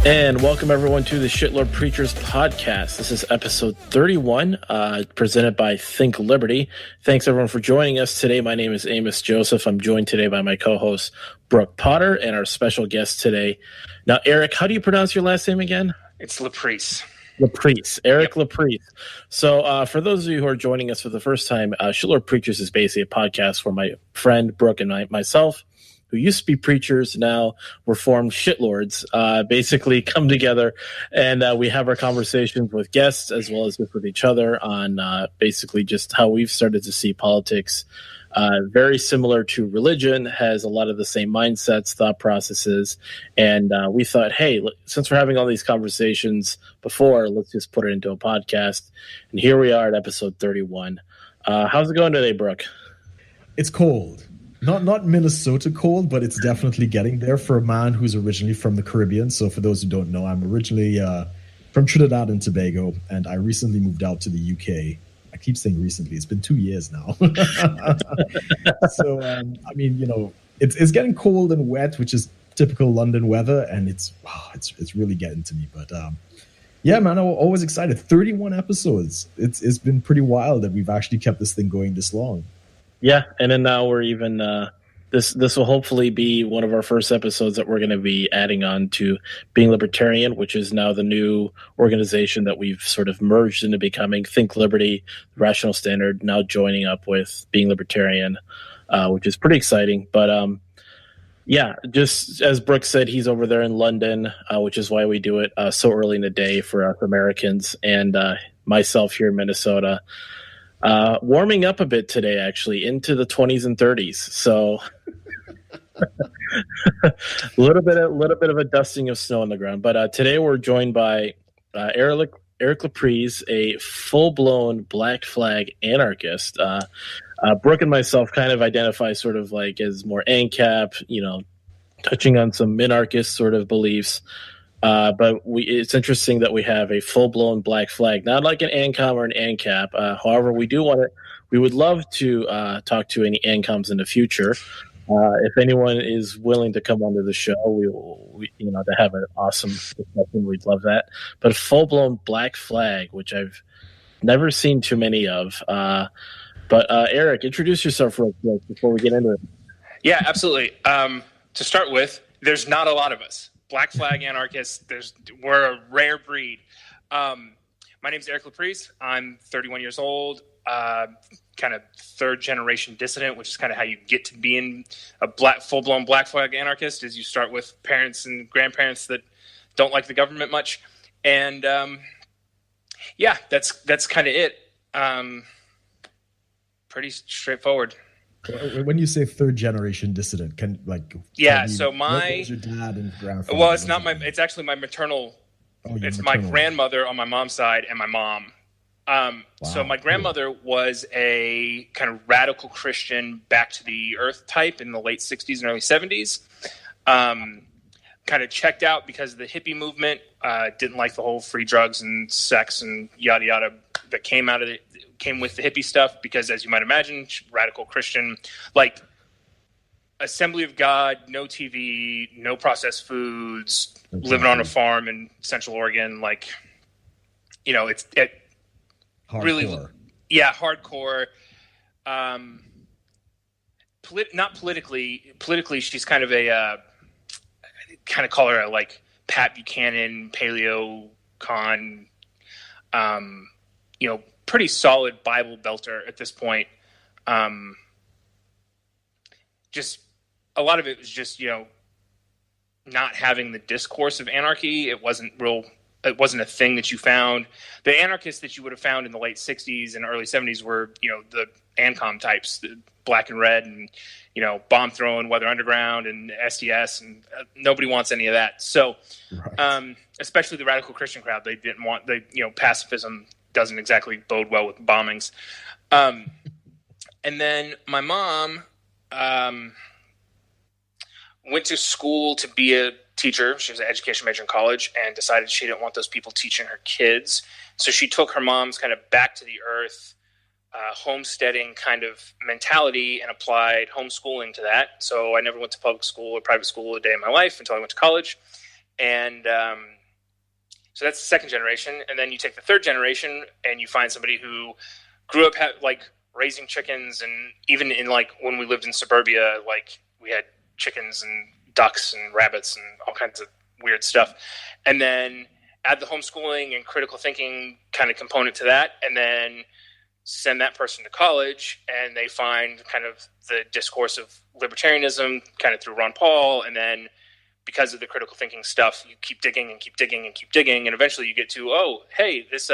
And welcome everyone to the Shitlord-preachers podcast. This is episode 31, presented by Think Liberty. Thanks everyone for joining us today. My name is Amos Joseph. I'm joined today by my co-host Brook Potter and our special guest today. Now, Erick, how do you pronounce your last name again? It's Laprise. Laprise, Erick Laprise. So for those of you who are joining us for the first time, Shitlord-preachers is basically a podcast for my friend Brook and myself, who used to be preachers, now reformed shitlords, basically come together and we have our conversations with guests as well as with each other on basically just how we've started to see politics. Very similar to religion, has a lot of the same mindsets, thought processes, and we thought, hey, since we're having all these conversations before, let's just put it into a podcast. And here we are at episode 31. How's it going today, Brook? It's cold. Not Minnesota cold, but it's definitely getting there for a man who's originally from the Caribbean. So for those who don't know, I'm originally from Trinidad and Tobago, and I recently moved out to the UK. I keep saying recently; it's been 2 years now. So I mean, you know, it's getting cold and wet, which is typical London weather, and it's really getting to me. But yeah, man, I'm always excited. 31 episodes. It's been pretty wild that we've actually kept this thing going this long. Yeah, and then now we're even this will hopefully be one of our first episodes that we're going to be adding on to Being Libertarian, which is now the new organization that we've sort of merged into becoming. Think Liberty, Rational Standard, now joining up with Being Libertarian, which is pretty exciting. But yeah, just as Brook said, he's over there in London, which is why we do it so early in the day for us Americans, and myself here in Minnesota. Warming up a bit today, actually, into the 20s and 30s. So a little bit of a dusting of snow on the ground. But today we're joined by Erick Laprise, a full-blown Black Flag anarchist. Brook and myself kind of identify sort of like as more ANCAP, you know, touching on some minarchist sort of beliefs. But it's interesting that we have a full-blown Black Flag, not like an ANCOM or an ANCAP. However, we would love to talk to any ANCOMs in the future. If anyone is willing to come onto the show, we to have an awesome discussion, we'd love that. But a full-blown Black Flag, which I've never seen too many of. But Erick, introduce yourself real quick before we get into it. Yeah, absolutely. To start with, there's not a lot of us. Black Flag anarchists, we're a rare breed. My name's Erick Laprise. I'm 31 years old, kind of third generation dissident, which is kind of how you get to being a full-blown Black Flag anarchist, is you start with parents and grandparents that don't like the government much. And yeah, that's kind of it. Pretty straightforward. When you say third generation dissident, so your dad and grandfather? Well, it's actually my maternal. It's my grandmother on my mom's side and my mom. Wow, so my grandmother was a kind of radical Christian, back to the earth type in the late 60s and early 70s. Kind of checked out because of the hippie movement. Didn't like the whole free drugs and sex and yada yada that came with the hippie stuff, because as you might imagine, radical Christian, like Assembly of God, no TV, no processed foods, living on a farm in Central Oregon, like, you know, it's hardcore. Really, yeah, hardcore. Not politically. Politically, she's kind of kind of call her a like Pat Buchanan, paleo con, pretty solid Bible belter at this point. Just a lot of it was just, not having the discourse of anarchy. It wasn't a thing that you found. The anarchists that you would have found in the late 60s and early 70s were, the ANCOM types, the black and red, and, bomb throwing, Weather Underground and SDS, and nobody wants any of that. So, right. Especially the radical Christian crowd, they didn't want pacifism doesn't exactly bode well with bombings. And then my mom went to school to be a teacher. She was an education major in college and decided she didn't want those people teaching her kids. So she took her mom's kind of back to the earth, homesteading kind of mentality and applied homeschooling to that. So I never went to public school or private school a day in my life until I went to college. And So that's the second generation. And then you take the third generation and you find somebody who grew up like raising chickens, and even in like when we lived in suburbia, like we had chickens and ducks and rabbits and all kinds of weird stuff. And then add the homeschooling and critical thinking kind of component to that, and then send that person to college, and they find kind of the discourse of libertarianism kind of through Ron Paul. And then because of the critical thinking stuff, you keep digging and keep digging and keep digging. And eventually you get to, oh, hey, this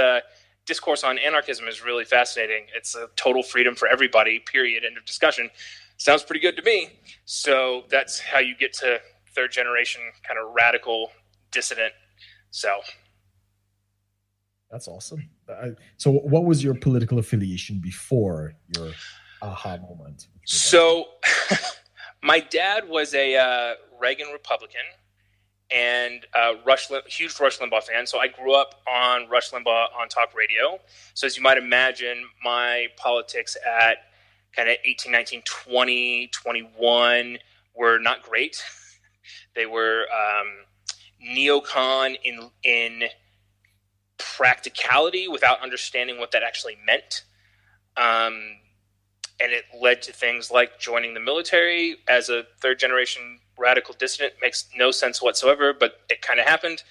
discourse on anarchism is really fascinating. It's a total freedom for everybody, period, end of discussion. Sounds pretty good to me. So that's how you get to third generation kind of radical dissident. So that's awesome. So what was your political affiliation before your aha moment? So my dad was a Reagan Republican and huge Rush Limbaugh fan. So I grew up on Rush Limbaugh on talk radio. So as you might imagine, my politics at kind of 18, 19, 20, 21 were not great. They were neocon in practicality without understanding what that actually meant. And it led to things like joining the military as a third generation radical dissident. Makes no sense whatsoever, but it kind of happened.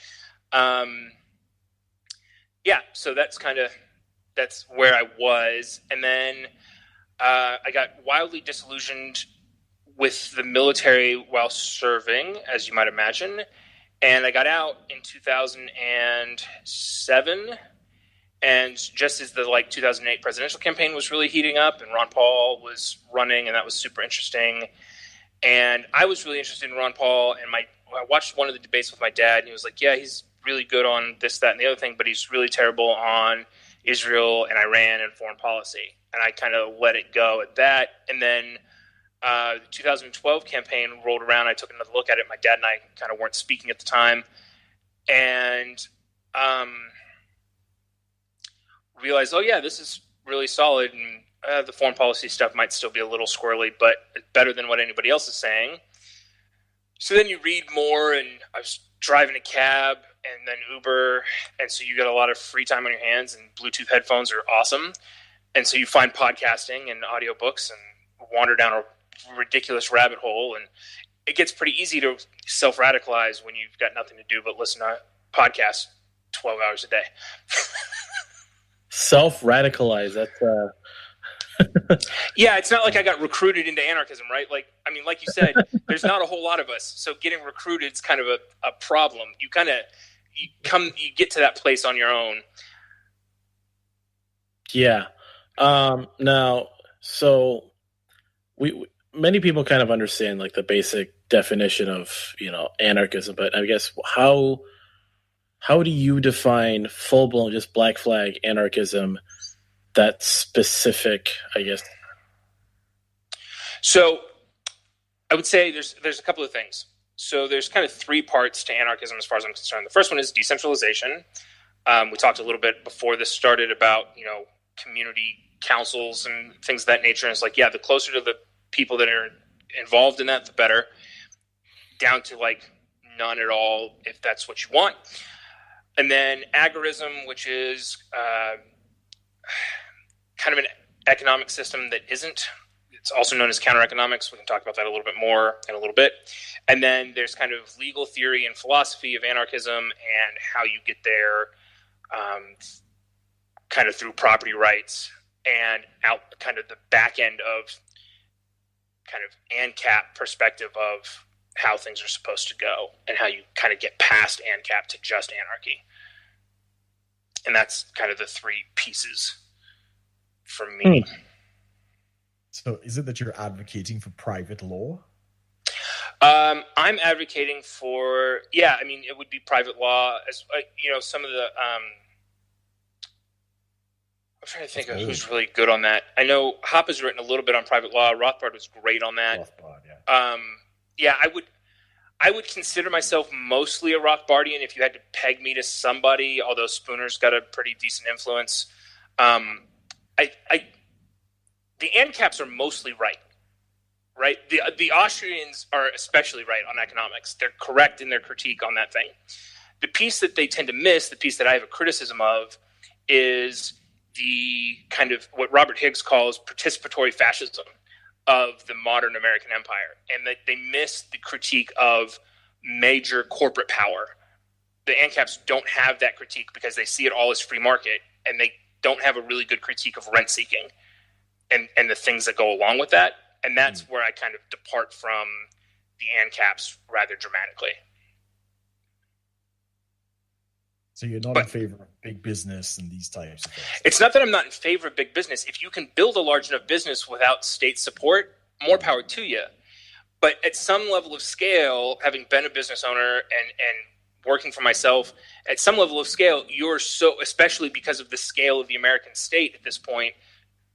So that's where I was. And then I got wildly disillusioned with the military while serving, as you might imagine. And I got out in 2007. And just as the 2008 presidential campaign was really heating up and Ron Paul was running, and that was super interesting. And I was really interested in Ron Paul, and I watched one of the debates with my dad, and he was like, yeah, he's really good on this, that, and the other thing, but he's really terrible on Israel and Iran and foreign policy. And I kind of let it go at that. And then the 2012 campaign rolled around. I took another look at it. My dad and I kind of weren't speaking at the time. And realized, oh yeah, this is really solid, and the foreign policy stuff might still be a little squirrely, but it's better than what anybody else is saying. So then you read more, and I was driving a cab and then Uber, and so you got a lot of free time on your hands, and Bluetooth headphones are awesome. And so you find podcasting and audiobooks and wander down a ridiculous rabbit hole, and it gets pretty easy to self-radicalize when you've got nothing to do but listen to podcasts 12 hours a day. Self-radicalize, that's Yeah, it's not like I got recruited into anarchism, right? Like you said, there's not a whole lot of us, so getting recruited is kind of a problem. You get to that place on your own. Yeah. Now, so many people kind of understand like the basic definition of anarchism, but I guess how do you define full-blown just black flag anarchism? That's specific, I guess. So I would say there's a couple of things. So there's kind of three parts to anarchism as far as I'm concerned. The first one is decentralization. We talked a little bit before this started about, community councils and things of that nature. And it's like, yeah, the closer to the people that are involved in that, the better. Down to like none at all, if that's what you want. And then agorism, which is kind of an economic system that isn't. It's also known as counter-economics. We can talk about that a little bit more in a little bit. And then there's kind of legal theory and philosophy of anarchism and how you get there kind of through property rights and out kind of the back end of kind of ANCAP perspective of how things are supposed to go and how you kind of get past ANCAP to just anarchy. And that's kind of the three pieces for me. So is it that you're advocating for private law? I'm advocating for, it would be private law as some of the, I'm trying to think of who's really good on that. I know Hop has written a little bit on private law. Rothbard was great on that. Rothbard, yeah. I would consider myself mostly a Rothbardian if you had to peg me to somebody, although Spooner's got a pretty decent influence. The ANCAPs are mostly right? The Austrians are especially right on economics. They're correct in their critique on that thing. The piece that they tend to miss, the piece that I have a criticism of, is the kind of what Robert Higgs calls participatory fascism of the modern American empire, and that they miss the critique of major corporate power. The ANCAPs don't have that critique because they see it all as free market, and they don't have a really good critique of rent seeking and the things that go along with that. And that's where I kind of depart from the ANCAPs rather dramatically. So you're not in favor of big business and these types of things? It's not that I'm not in favor of big business. If you can build a large enough business without state support, more power to you. But at some level of scale, having been a business owner and working for myself, at some level of scale, you're so, especially because of the scale of the American state at this point,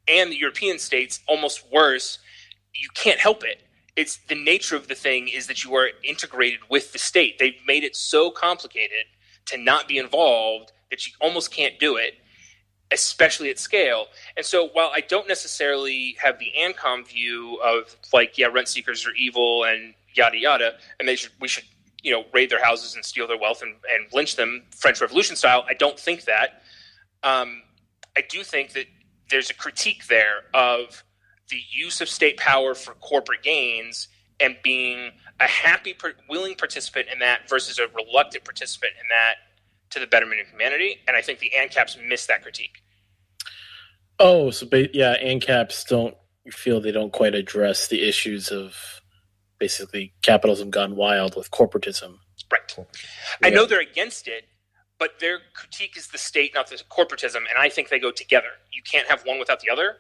and the European states, almost worse, you can't help it. It's the nature of the thing is that you are integrated with the state. They've made it so complicated to not be involved that you almost can't do it, especially at scale. And so while I don't necessarily have the ANCOM view of like, yeah, rent seekers are evil and yada, yada, and we should, raid their houses and steal their wealth and lynch them French Revolution style. I don't think that. I do think that there's a critique there of the use of state power for corporate gains and being a happy, willing participant in that versus a reluctant participant in that to the betterment of humanity. And I think the ANCAPs miss that critique. Oh, so ANCAPs don't quite address the issues of basically capitalism gone wild with corporatism. Right. Yeah. I know they're against it, but their critique is the state, not the corporatism, and I think they go together. You can't have one without the other.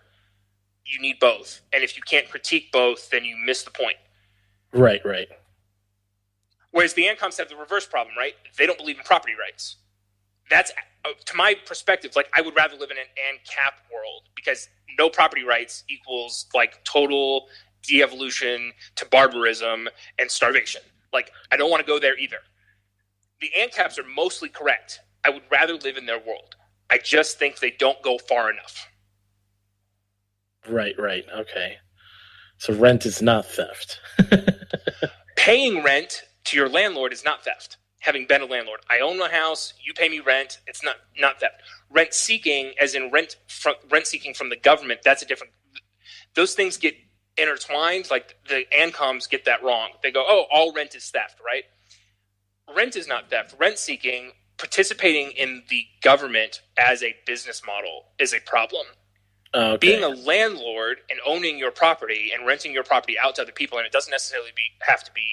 You need both. And if you can't critique both, then you miss the point. Right. Whereas the ANCOMs have the reverse problem, right? They don't believe in property rights. That's, to my perspective, like I would rather live in an ANCAP world because no property rights equals like total de-evolution to barbarism and starvation. Like I don't want to go there either. The ANCAPs are mostly correct. I would rather live in their world. I just think they don't go far enough. Right. Okay. So rent is not theft. Paying rent to your landlord is not theft. Having been a landlord, I own my house. You pay me rent. It's not theft. Rent seeking, as in rent seeking from the government, that's a different. Those things get intertwined. Like the ANCOMs get that wrong. They go, "Oh, all rent is theft," right? Rent is not theft. Rent seeking, participating in the government as a business model is a problem. Okay. Being a landlord and owning your property and renting your property out to other people, and it doesn't necessarily have to be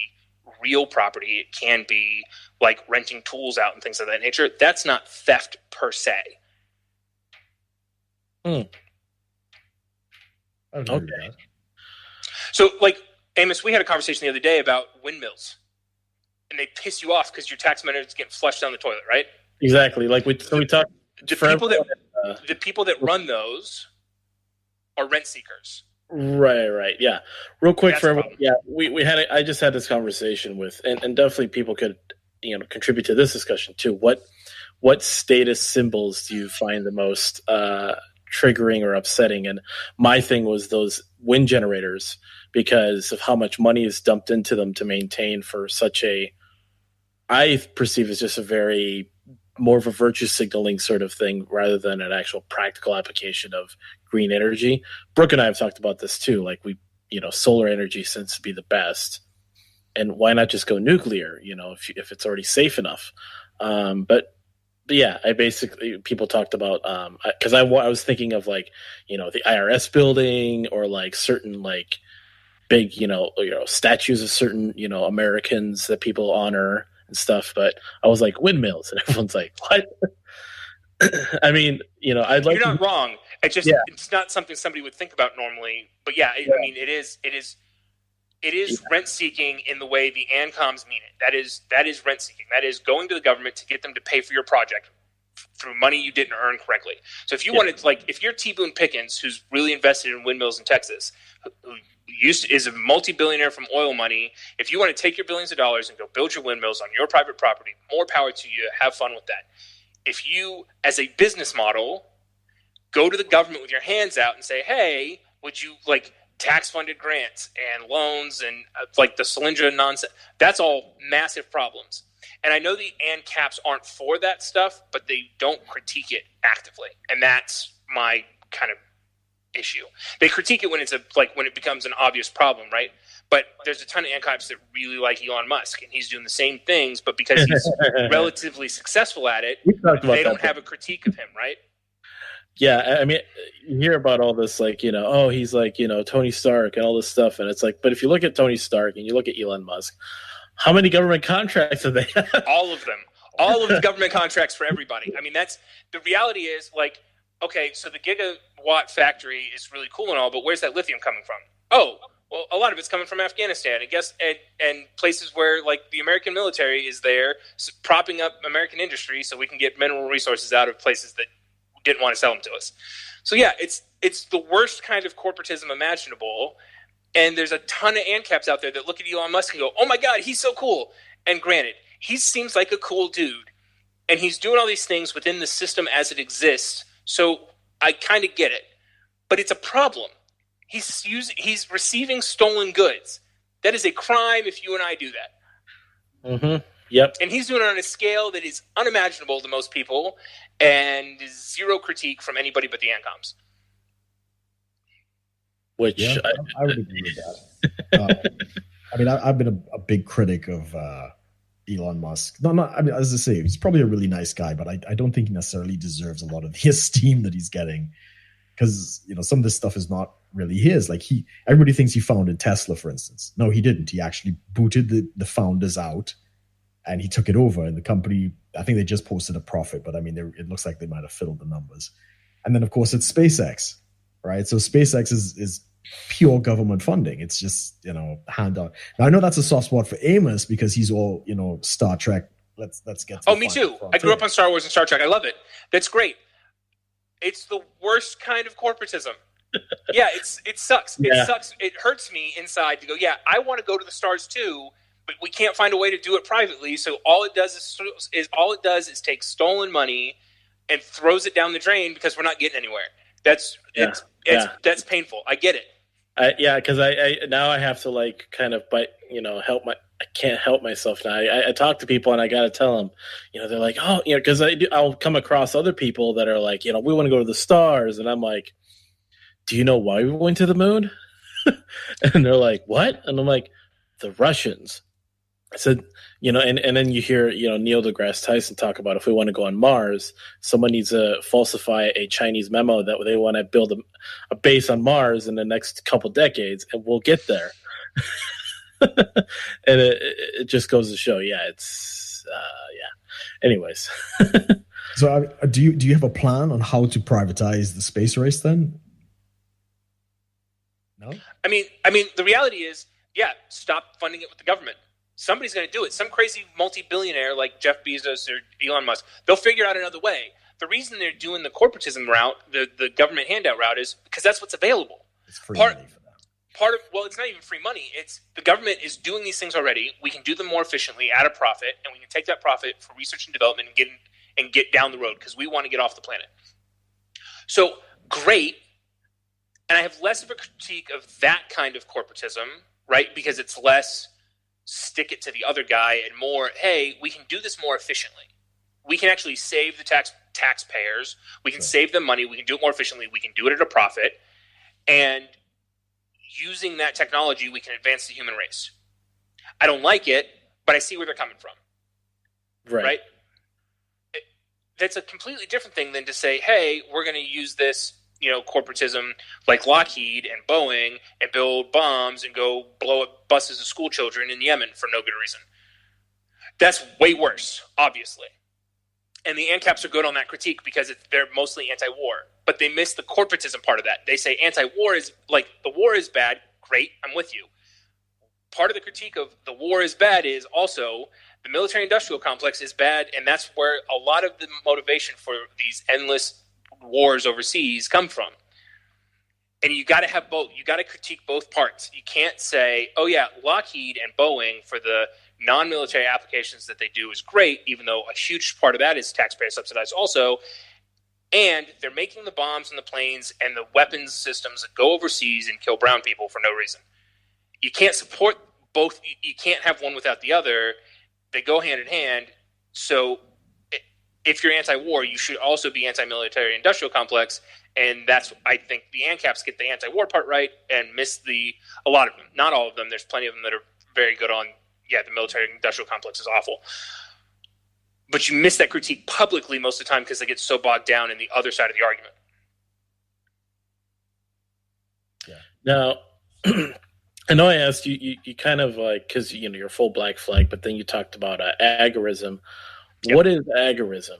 real property. It can be like renting tools out and things of that nature. That's not theft per se. Okay. So, like, Amos, we had a conversation the other day about windmills, and they piss you off because your tax money is getting flushed down the toilet, right? Exactly. Like we talked. The people that run those are rent seekers. Right. Yeah. Real quick for everyone. Yeah, I just had this conversation with, and definitely people could, contribute to this discussion too. What status symbols do you find the most triggering or upsetting? And my thing was those wind generators because of how much money is dumped into them to maintain for I perceive as just a very more of a virtue signaling sort of thing rather than an actual practical application of green energy. Brooke and I have talked about this too. Like solar energy seems to be the best, and why not just go nuclear? If it's already safe enough. But yeah, people talked about because I was thinking of like the IRS building or like certain like big statues of certain Americans that people honor and stuff, but I was like windmills, and everyone's like, "What?" I mean, I'd like. You're not wrong. It's not something somebody would think about normally, but I mean, it is rent seeking in the way the ANCOMs mean it. That is rent seeking. That is going to the government to get them to pay for your project through money you didn't earn correctly. So if you wanted, like, if you're T. Boone Pickens, who's really invested in windmills in Texas, who is a multi-billionaire from oil money, if you want to take your billions of dollars and go build your windmills on your private property, more power to you. Have fun with that. If you, as a business model, go to the government with your hands out and say, "Hey, would you like tax-funded grants and loans and like the Solyndra nonsense. That's all massive problems. And I know the ANCAPs aren't for that stuff, but they don't critique it actively. And that's my kind of issue. They critique it when it's when it becomes an obvious problem, right? But there's a ton of ANCAPs that really like Elon Musk, and he's doing the same things, but because he's relatively successful at it, they don't have a critique of him, right? Yeah, I mean, you hear about all this, like, oh, he's like, Tony Stark and all this stuff, and it's like, but if you look at Tony Stark and you look at Elon Musk, how many government contracts do they have? All of them. All of the government contracts for everybody. I mean, that's the reality is, like, okay, so the gigawatt factory is really cool and all, but where's that lithium coming from? Oh, well, a lot of it's coming from Afghanistan, I guess, and places where, like, the American military is there propping up American industry so we can get mineral resources out of places that didn't want to sell them to us. So, yeah, it's the worst kind of corporatism imaginable, and there's a ton of ANCAPs out there that look at Elon Musk and go, oh, my God, he's so cool. And granted, he seems like a cool dude, and he's doing all these things within the system as it exists, so I kind of get it. But it's a problem. He's receiving stolen goods. That is a crime if you and I do that. Mm-hmm. Yep. And he's doing it on a scale that is unimaginable to most people and zero critique from anybody but the ANCOMs. Which I would agree with that. I mean, I've been a big critic of Elon Musk. I mean, as I say, he's probably a really nice guy, but I don't think he necessarily deserves a lot of the esteem that he's getting, because some of this stuff is not really his. Like everybody thinks he founded Tesla, for instance. No, he didn't. He actually booted the founders out, and he took it over. And the company, I think they just posted a profit, but I mean, it looks like they might have fiddled the numbers. And then, of course, it's SpaceX, right? So SpaceX is pure government funding. It's just, handout. Now, I know that's a soft spot for Amos because he's all, Star Trek. Let's get to me too. I grew up on Star Wars and Star Trek. I love it. That's great. It's the worst kind of corporatism. Yeah, it sucks. Yeah. It sucks. It hurts me inside to go, yeah, I want to go to the stars too, but we can't find a way to do it privately. So all it does is take stolen money and throws it down the drain because we're not getting anywhere. That's painful. I get it. Because I now I have to like kind of I can't help myself now. I talk to people and I got to tell them, they're like, oh, because I'll come across other people that are like, we want to go to the stars, and I'm like, do you know why we went to the moon? And they're like, what? And I'm like, the Russians. I said, and then you hear, Neil deGrasse Tyson talk about if we want to go on Mars, someone needs to falsify a Chinese memo that they want to build a base on Mars in the next couple decades, and we'll get there. And it just goes to show, it's Anyways. So do you have a plan on how to privatize the space race then? No? I mean, the reality is, stop funding it with the government. Somebody's going to do it. Some crazy multi-billionaire like Jeff Bezos or Elon Musk, they'll figure out another way. The reason they're doing the corporatism route, the government handout route, is because that's what's available. It's free money for them. It's not even free money. It's the government is doing these things already. We can do them more efficiently at a profit, and we can take that profit for research and development and get down the road because we want to get off the planet. So great. And I have less of a critique of that kind of corporatism, right? Because it's less stick it to the other guy and more, hey, we can do this more efficiently. We can actually save the taxpayers. We can save them money. We can do it more efficiently. We can do it at a profit. And using that technology, we can advance the human race. I don't like it, but I see where they're coming from. Right? That's a completely different thing than to say, hey, we're going to use this corporatism like Lockheed and Boeing and build bombs and go blow up buses of school children in Yemen for no good reason. That's way worse, obviously. And the ANCAPs are good on that critique because they're mostly anti-war. But they miss the corporatism part of that. They say anti-war is like, the war is bad. Great, I'm with you. Part of the critique of the war is bad is also the military-industrial complex is bad, and that's where a lot of the motivation for these endless wars overseas come from. And you got to have both. You got to critique both parts. You can't say, oh yeah, Lockheed and Boeing for the non-military applications that they do is great, even though a huge part of that is taxpayer subsidized also. And they're making the bombs and the planes and the weapons systems that go overseas and kill brown people for no reason. You can't support both. You can't have one without the other. They go hand in hand. So if you're anti-war, you should also be anti-military industrial complex. And that's, I think, the ANCAPs get the anti-war part right and miss a lot of them. Not all of them. There's plenty of them that are very good on, the military industrial complex is awful. But you miss that critique publicly most of the time because they get so bogged down in the other side of the argument. Yeah. Now, I know I asked you kind of like, because, you're full black flag, but then you talked about agorism. Yep. What is agorism?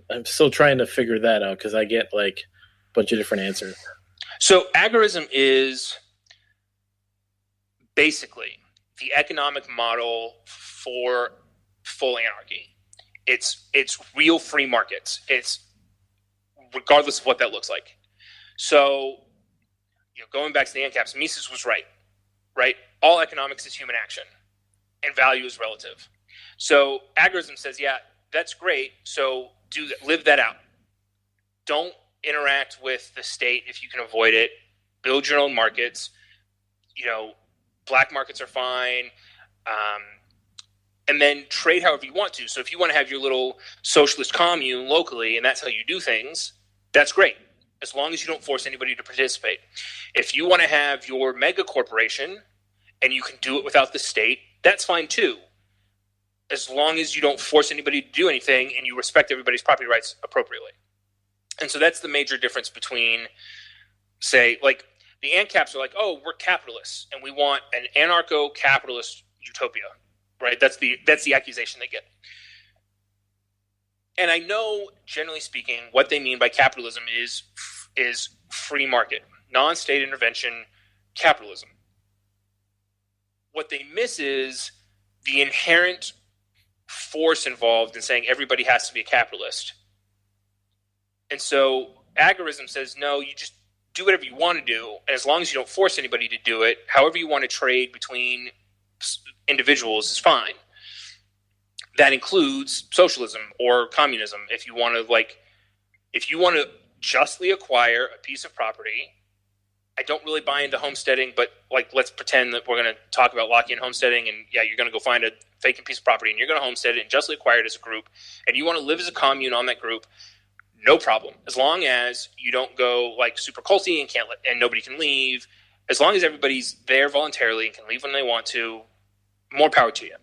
I'm still trying to figure that out because I get like a bunch of different answers. So agorism is basically the economic model for full anarchy. It's real free markets. It's regardless of what that looks like. So, going back to the ANCAPs, Mises was right? All economics is human action, and value is relative. So agorism says, yeah, that's great. So live that out. Don't interact with the state if you can avoid it. Build your own markets. Black markets are fine. And then trade however you want to. So if you want to have your little socialist commune locally and that's how you do things, that's great, as long as you don't force anybody to participate. If you want to have your mega corporation and you can do it without the state, that's fine too, as long as you don't force anybody to do anything and you respect everybody's property rights appropriately. And so that's the major difference between, say, like the ANCAPs are like, oh, we're capitalists and we want an anarcho-capitalist utopia. Right, that's the accusation they get. And I know, generally speaking, what they mean by capitalism is free market, non-state intervention capitalism. What they miss is the inherent force involved in saying everybody has to be a capitalist. And so agorism says, no, you just do whatever you want to do, and as long as you don't force anybody to do it, however you want to trade between individuals is fine. That includes socialism or communism. If you want to justly acquire a piece of property, I don't really buy into homesteading, but let's pretend that we're going to talk about Lockean homesteading, and you're going to go find a vacant piece of property and you're going to homestead it and justly acquire it as a group, and you want to live as a commune on that group, no problem. As long as you don't go super culty and nobody can leave, as long as everybody's there voluntarily and can leave when they want to, more power to you.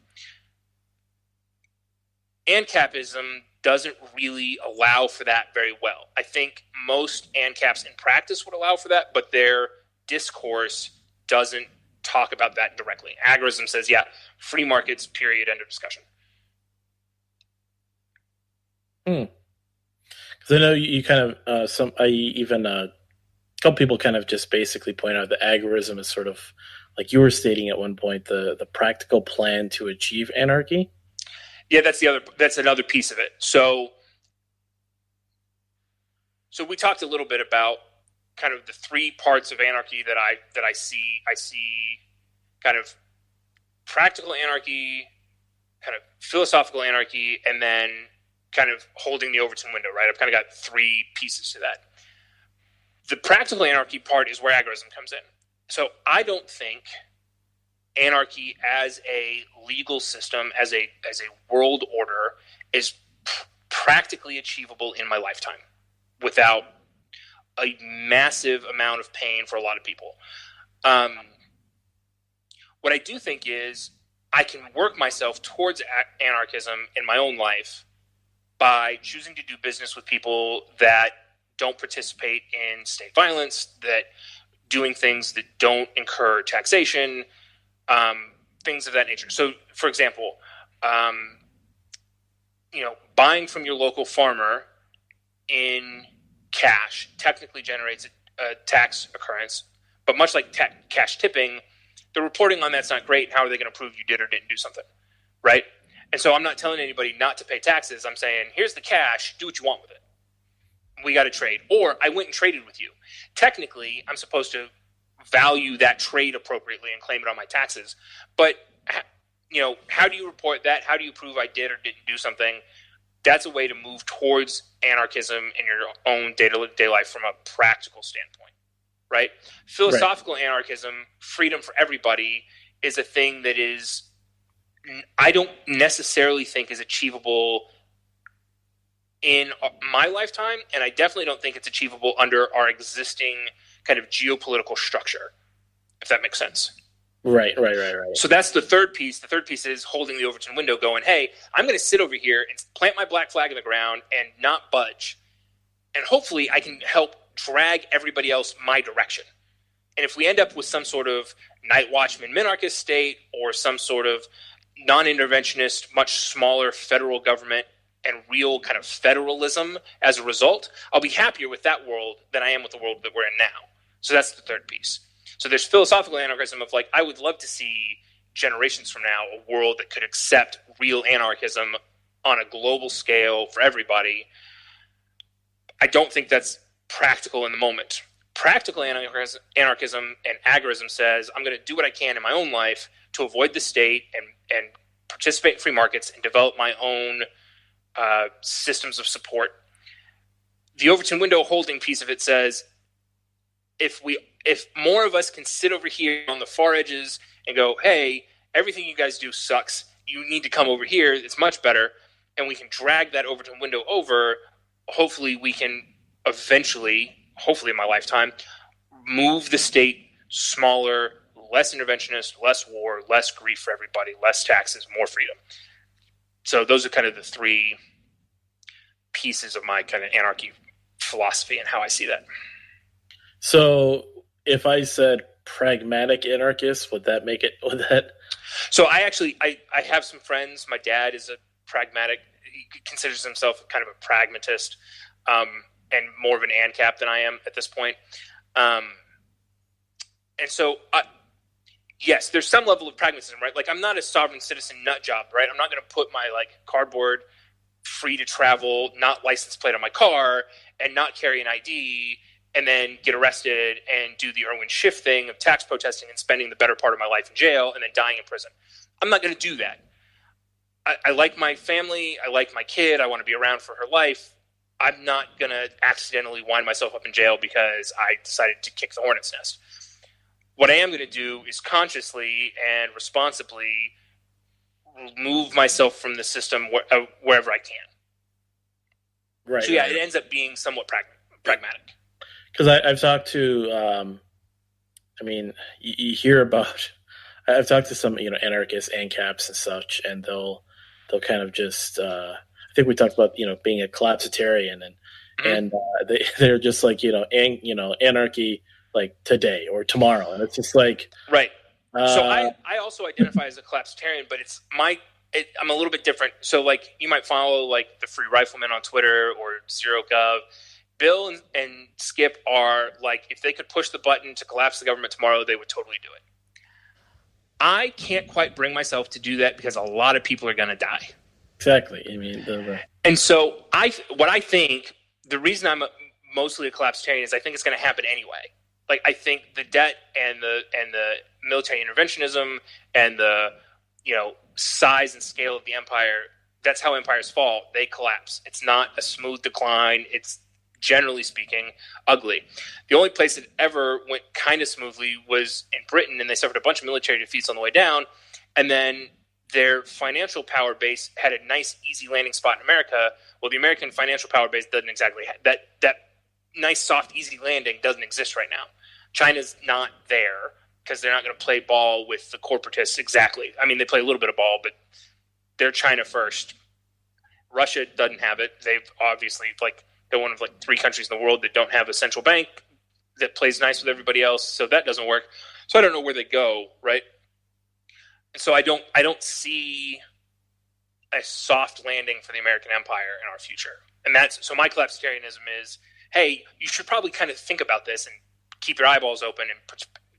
ANCAPism doesn't really allow for that very well. I think most ANCAPs in practice would allow for that, but their discourse doesn't talk about that directly. Agorism says, free markets, period, end of discussion. Because I know you kind of, a couple people kind of just basically point out that agorism is sort of, like you were stating at one point, the practical plan to achieve anarchy. Yeah, that's another piece of it. So we talked a little bit about kind of the three parts of anarchy that I see. I see kind of practical anarchy, kind of philosophical anarchy, and then kind of holding the Overton window, right? I've kind of got three pieces to that. The practical anarchy part is where agorism comes in. So I don't think anarchy as a legal system, as a world order, is practically achievable in my lifetime without a massive amount of pain for a lot of people. What I do think is I can work myself towards anarchism in my own life by choosing to do business with people that don't participate in state violence, that doing things that don't incur taxation, things of that nature. So, for example, buying from your local farmer in cash technically generates a tax occurrence, but much like cash tipping, the reporting on that's not great. How are they going to prove you did or didn't do something, right? And so I'm not telling anybody not to pay taxes. I'm saying, here's the cash, do what you want with it. We got to trade. Or I went and traded with you. Technically, I'm supposed to value that trade appropriately and claim it on my taxes. But, how do you report that? How do you prove I did or didn't do something? that's a way to move towards anarchism in your own day-to-day life from a practical standpoint, right? Philosophical anarchism, freedom for everybody, is a thing that is, I don't necessarily think is achievable in my lifetime, and I definitely don't think it's achievable under our existing kind of geopolitical structure, if that makes sense. Right. So that's the third piece. The third piece is holding the Overton window going, hey, I'm going to sit over here and plant my black flag in the ground and not budge. And hopefully I can help drag everybody else my direction. And if we end up with some sort of night watchman minarchist state or some sort of non-interventionist, much smaller federal government and real kind of federalism as a result, I'll be happier with that world than I am with the world that we're in now. So that's the third piece. So there's philosophical anarchism of like, I would love to see generations from now a world that could accept real anarchism on a global scale for everybody. I don't think that's practical in the moment. Practical anarchism and agorism says, I'm going to do what I can in my own life to avoid the state and participate in free markets and develop my own systems of support. The Overton window holding piece of it says, if more of us can sit over here on the far edges and go, hey, everything you guys do sucks, you need to come over here, it's much better, and we can drag that Overton window over, hopefully we can eventually, hopefully in my lifetime, move the state smaller, less interventionist, less war, less grief for everybody, less taxes, more freedom. So those are kind of the three pieces of my kind of anarchy philosophy and how I see that. So if I said pragmatic anarchist, would that make it? So I have some friends. My dad is a pragmatic. He considers himself kind of a pragmatist, and more of an ANCAP than I am at this point. And so, yes, there's some level of pragmatism, right? Like, I'm not a sovereign citizen nut job, right? I'm not going to put my cardboard, free to travel, not license plate on my car, and not carry an ID, and then get arrested and do the Irwin Schiff thing of tax protesting and spending the better part of my life in jail and then dying in prison. I'm not going to do that. I like my family. I like my kid. I want to be around for her life. I'm not going to accidentally wind myself up in jail because I decided to kick the hornet's nest. What I am going to do is consciously and responsibly remove myself from the system wherever I can. Right. So, yeah, it ends up being somewhat pragmatic. Because I've talked to, you hear about, I've talked to some, anarchists, ANCAPs and such, and they'll kind of just, I think we talked about, being a collapsitarian and they're just like, anarchy like today or tomorrow. And it's just like, right. So I also identify as a collapsitarian, but I'm a little bit different. So like you might follow like the Free Rifleman on Twitter or ZeroGov. Bill and Skip are like, if they could push the button to collapse the government tomorrow, they would totally do it. I can't quite bring myself to do that because a lot of people are going to die. Exactly. And so what I think, the reason I'm mostly a collapsitarian is I think it's going to happen anyway. Like I think the debt and the military interventionism and the size and scale of the empire, that's how empires fall. They collapse. It's not a smooth decline. It's, generally speaking, ugly. The only place that ever went kind of smoothly was in Britain, and they suffered a bunch of military defeats on the way down, and then their financial power base had a nice, easy landing spot in America. Well, the American financial power base doesn't exactly have that nice, soft, easy landing doesn't exist right now. China's not there because they're not going to play ball with the corporatists exactly. I mean, they play a little bit of ball, but they're China first. Russia doesn't have it. They've obviously they're one of 3 countries in the world that don't have a central bank that plays nice with everybody else, so that doesn't work. So I don't know where they go, right? And so I don't see a soft landing for the American empire in our future. And so my collapsitarianism is, hey, you should probably kind of think about this and keep your eyeballs open and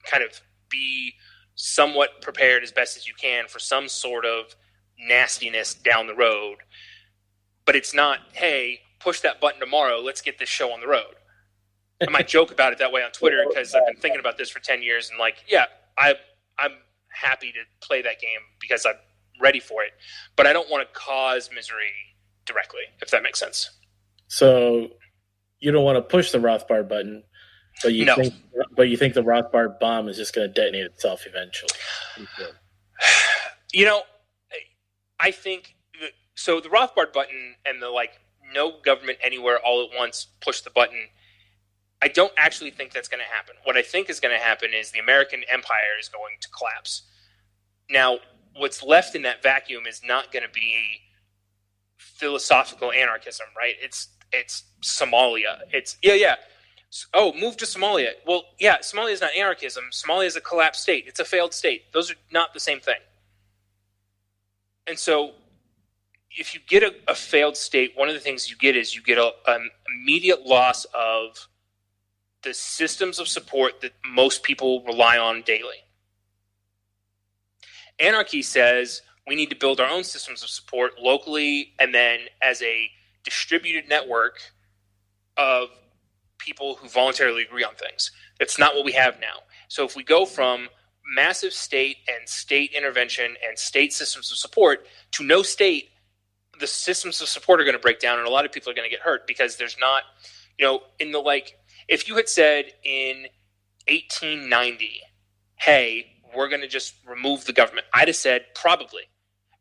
kind of be somewhat prepared as best as you can for some sort of nastiness down the road. But it's not, hey, push that button tomorrow, let's get this show on the road. I might joke about it that way on Twitter because I've been thinking about this for 10 years and I'm happy to play that game because I'm ready for it. But I don't want to cause misery directly, if that makes sense. So you don't want to push the Rothbard button, but you think the Rothbard bomb is just going to detonate itself eventually. I think so. The Rothbard button and the no government anywhere all at once, push the button. I don't actually think that's going to happen. What I think is going to happen is the American empire is going to collapse. Now, what's left in that vacuum is not going to be philosophical anarchism, right? It's Somalia. It's Oh, move to Somalia. Well, yeah, Somalia is not anarchism. Somalia is a collapsed state. It's a failed state. Those are not the same thing. And so if you get a failed state, one of the things you get is an immediate loss of the systems of support that most people rely on daily. Anarchy says we need to build our own systems of support locally and then as a distributed network of people who voluntarily agree on things. That's not what we have now. So if we go from massive state and state intervention and state systems of support to no state, the systems of support are going to break down and a lot of people are going to get hurt because there's not, if you had said in 1890, hey, we're going to just remove the government, I'd have said probably,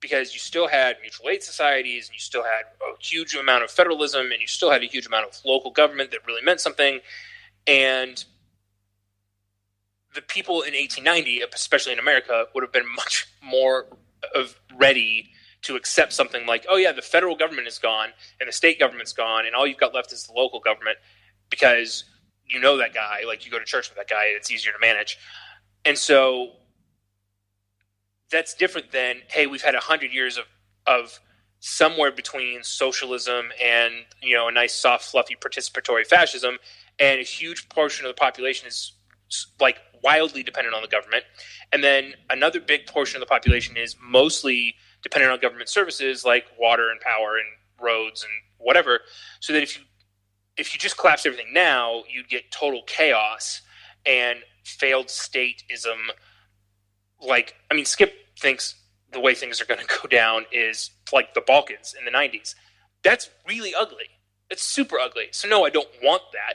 because you still had mutual aid societies and you still had a huge amount of federalism and you still had a huge amount of local government that really meant something. And the people in 1890, especially in America, would have been much more ready to accept something like, oh yeah, the federal government is gone and the state government's gone and all you've got left is the local government because you know that guy, you go to church with that guy, it's easier to manage. And so that's different than, hey, we've had 100 years of somewhere between socialism and, a nice, soft, fluffy, participatory fascism, and a huge portion of the population is wildly dependent on the government. And then another big portion of the population is mostly dependent on government services like water and power and roads and whatever. So that if you just collapse everything now, you'd get total chaos and failed stateism. Skip thinks the way things are going to go down is like the Balkans in the 90s. That's really ugly. It's super ugly. So no, I don't want that.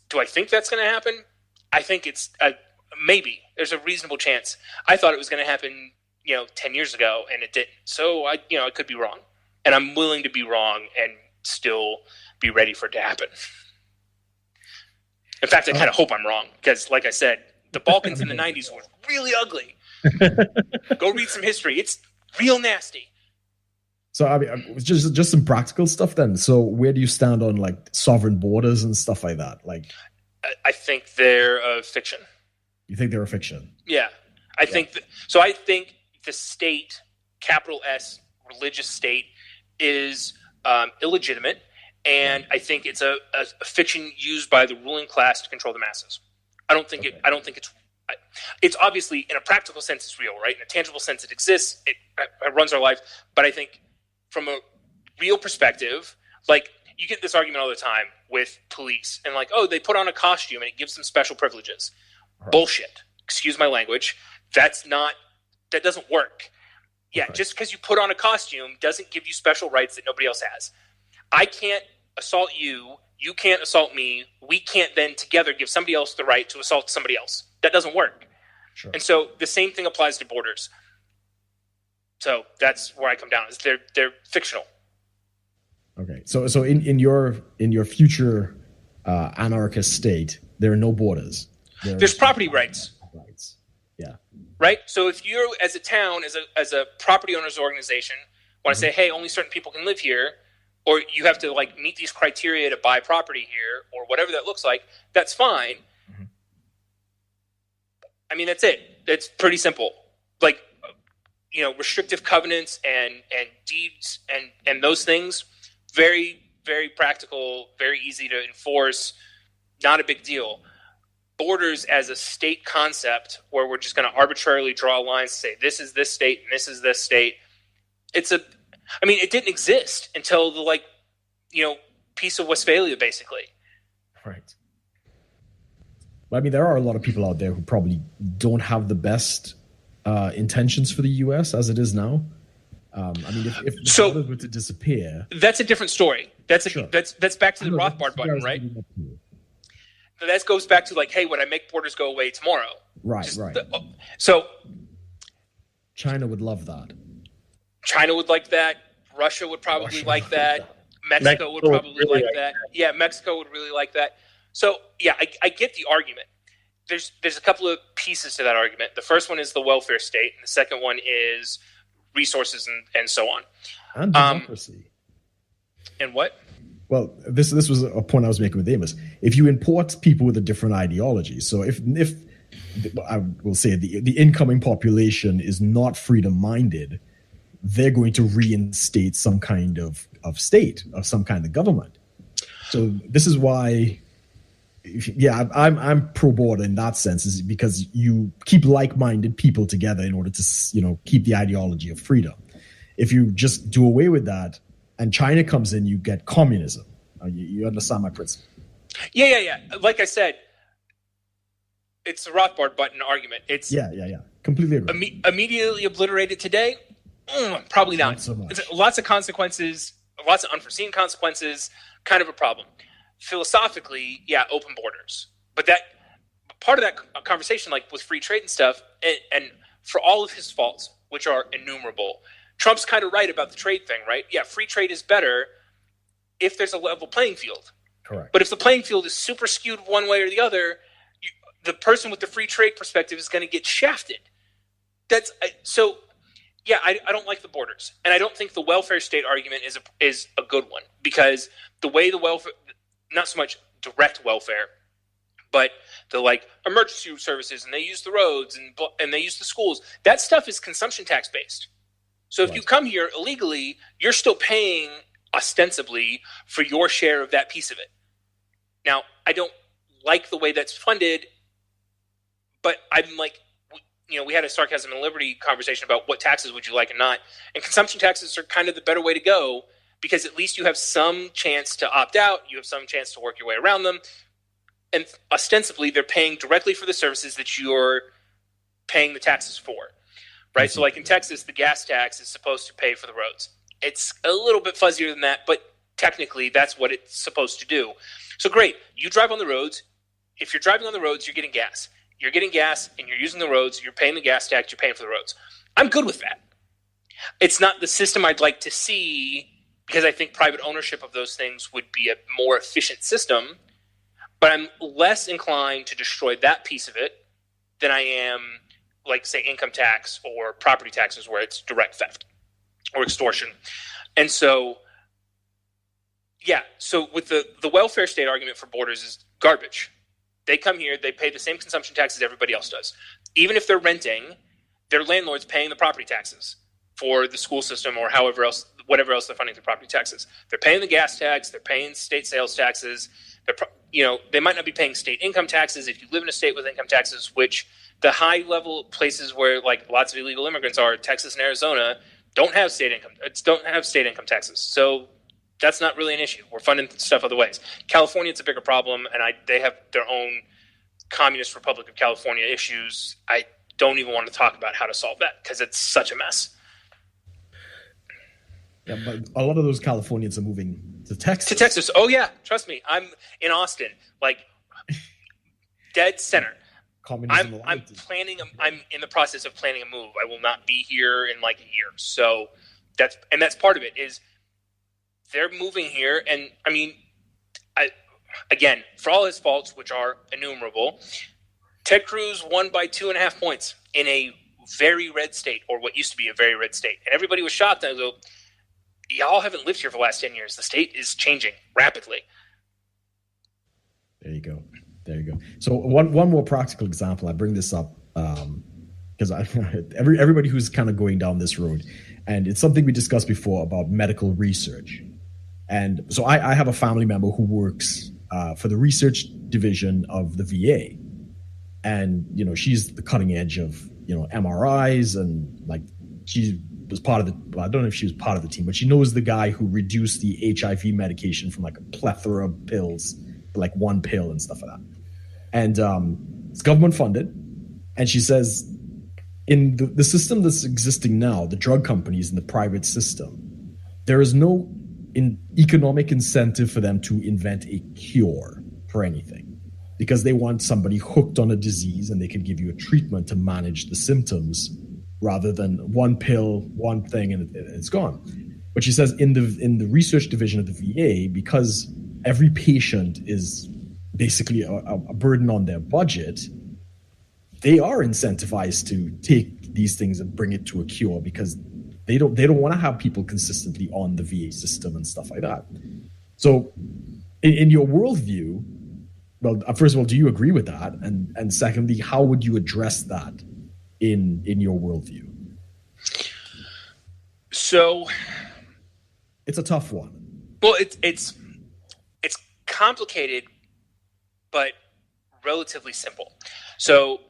Do I think that's going to happen? I think it's maybe. There's a reasonable chance. I thought it was going to happen, 10 years ago, and it didn't. So I could be wrong. And I'm willing to be wrong and still be ready for it to happen. In fact, I kind of hope I'm wrong because, like I said, the Balkans in the 90s were really ugly. Go read some history. It's real nasty. So, just some practical stuff then. So where do you stand on sovereign borders and stuff like that? I think they're a fiction. You think they're a fiction? Yeah. I think the state, capital S, religious state, is illegitimate, and I think it's a fiction used by the ruling class to control the masses. I don't think it's obviously in a practical sense it's real, right? In a tangible sense it exists. It runs our life, but I think from a real perspective, you get this argument all the time with police and they put on a costume and it gives them special privileges. Right. Bullshit. Excuse my language. That doesn't work. Yeah, okay. Just because you put on a costume doesn't give you special rights that nobody else has. I can't assault you. You can't assault me. We can't then together give somebody else the right to assault somebody else. That doesn't work. Sure. And so the same thing applies to borders. So that's where I come down. Is they're fictional. Okay. So in your future anarchist state, there are no borders. There's property rights. Yeah. Right? So if you're, as a town, as a property owners organization, want to say, hey, only certain people can live here, or you have to meet these criteria to buy property here, or whatever that looks like, that's fine. Mm-hmm. That's it. It's pretty simple. Restrictive covenants and deeds and those things, very, very practical, very easy to enforce, not a big deal. Borders as a state concept where we're just going to arbitrarily draw lines to say this is this state and this is this state. It didn't exist until the Peace of Westphalia, basically. Right. Well, there are a lot of people out there who probably don't have the best intentions for the U.S. as it is now. I mean, if the borders were to disappear, that's a different story. That's sure. that's back to the Rothbard button, right? That goes back to like, hey, would I make borders go away tomorrow? Right. So China would love that. China would like that. Russia would probably like that. Mexico would probably really like that. Yeah, Mexico would really like that. So yeah, I get the argument. There's a couple of pieces to that argument. The first one is the welfare state, and the second one is resources and so on. And democracy. And what? Well, this was a point I was making with Amos. If you import people with a different ideology, so if I will say the incoming population is not freedom-minded, they're going to reinstate some kind of state, of some kind of government. So this is why, I'm pro-border in that sense, is because you keep like-minded people together in order to, keep the ideology of freedom. If you just do away with that and China comes in, you get communism. You understand my principle? Yeah. Like I said, it's the Rothbard button argument. It's completely agree. Immediately obliterated today? Probably not. So much. It's lots of consequences, lots of unforeseen consequences, kind of a problem. Philosophically, open borders. But that part of that conversation, like with free trade and stuff, and for all of his faults, which are innumerable, Trump's kind of right about the trade thing, right? Yeah, free trade is better if there's a level playing field. Correct. But if the playing field is super skewed one way or the other, the person with the free trade perspective is going to get shafted. I don't like the borders, and I don't think the welfare state argument is a good one, because the way the welfare, not so much direct welfare, but the like emergency services, and they use the roads and they use the schools. That stuff is consumption tax based. So if you come here illegally, you're still paying ostensibly for your share of that piece of it. Now, I don't like the way that's funded, but I'm like, we had a Sarcasm and Liberty conversation about what taxes would you like and not. And consumption taxes are kind of the better way to go, because at least you have some chance to opt out. You have some chance to work your way around them. And ostensibly, they're paying directly for the services that you're paying the taxes for, right? Mm-hmm. So like in Texas, the gas tax is supposed to pay for the roads. It's a little bit fuzzier than that, but technically that's what it's supposed to do. So great. You drive on the roads. If you're driving on the roads, you're getting gas. You're getting gas and you're using the roads. You're paying the gas tax. You're paying for the roads. I'm good with that. It's not the system I'd like to see, because I think private ownership of those things would be a more efficient system. But I'm less inclined to destroy that piece of it than I am, like, say, income tax or property taxes, where it's direct theft or extortion. And so, so with the welfare state argument for borders is garbage. They come here, they pay the same consumption tax as everybody else does. Even if they're renting, their landlord's paying the property taxes for the school system or whatever else they're funding through property taxes. They're paying the gas tax, they're paying state sales taxes. They might not be paying state income taxes if you live in a state with income taxes, which the high level places where like lots of illegal immigrants are, Texas and Arizona, don't have state income taxes. So that's not really an issue. We're funding stuff other ways. California, it's a bigger problem, and they have their own Communist Republic of California issues. I don't even want to talk about how to solve that, because it's such a mess. Yeah, but a lot of those Californians are moving to Texas. Oh yeah, trust me. I'm in Austin, like dead center. Communism. I'm in the process of planning a move. I will not be here in like a year. So that's part of it is they're moving here. And I mean, again, for all his faults, which are innumerable, Ted Cruz won by 2.5 points in a very red state, or what used to be a very red state. And everybody was shocked. And I go, y'all haven't lived here for the last 10 years. The state is changing rapidly. There you go. So one more practical example. I bring this up because everybody who's kind of going down this road, and it's something we discussed before about medical research. And so I have a family member who works for the research division of the VA. And, she's the cutting edge of, MRIs, and like she was part of I don't know if she was part of the team, but she knows the guy who reduced the HIV medication from like a plethora of pills to like one pill and stuff like that. And it's government funded. And she says, in the system that's existing now, the drug companies and the private system, there is no economic incentive for them to invent a cure for anything, because they want somebody hooked on a disease and they can give you a treatment to manage the symptoms rather than one pill, one thing, and it's gone. But she says in the research division of the VA, because every patient is basically a burden on their budget, they are incentivized to take these things and bring it to a cure, because they don't want to have people consistently on the VA system and stuff like that. So in your worldview, well, first of all, do you agree with that? And secondly, how would you address that in your worldview? So it's a tough one. Well, it's complicated, but relatively simple. So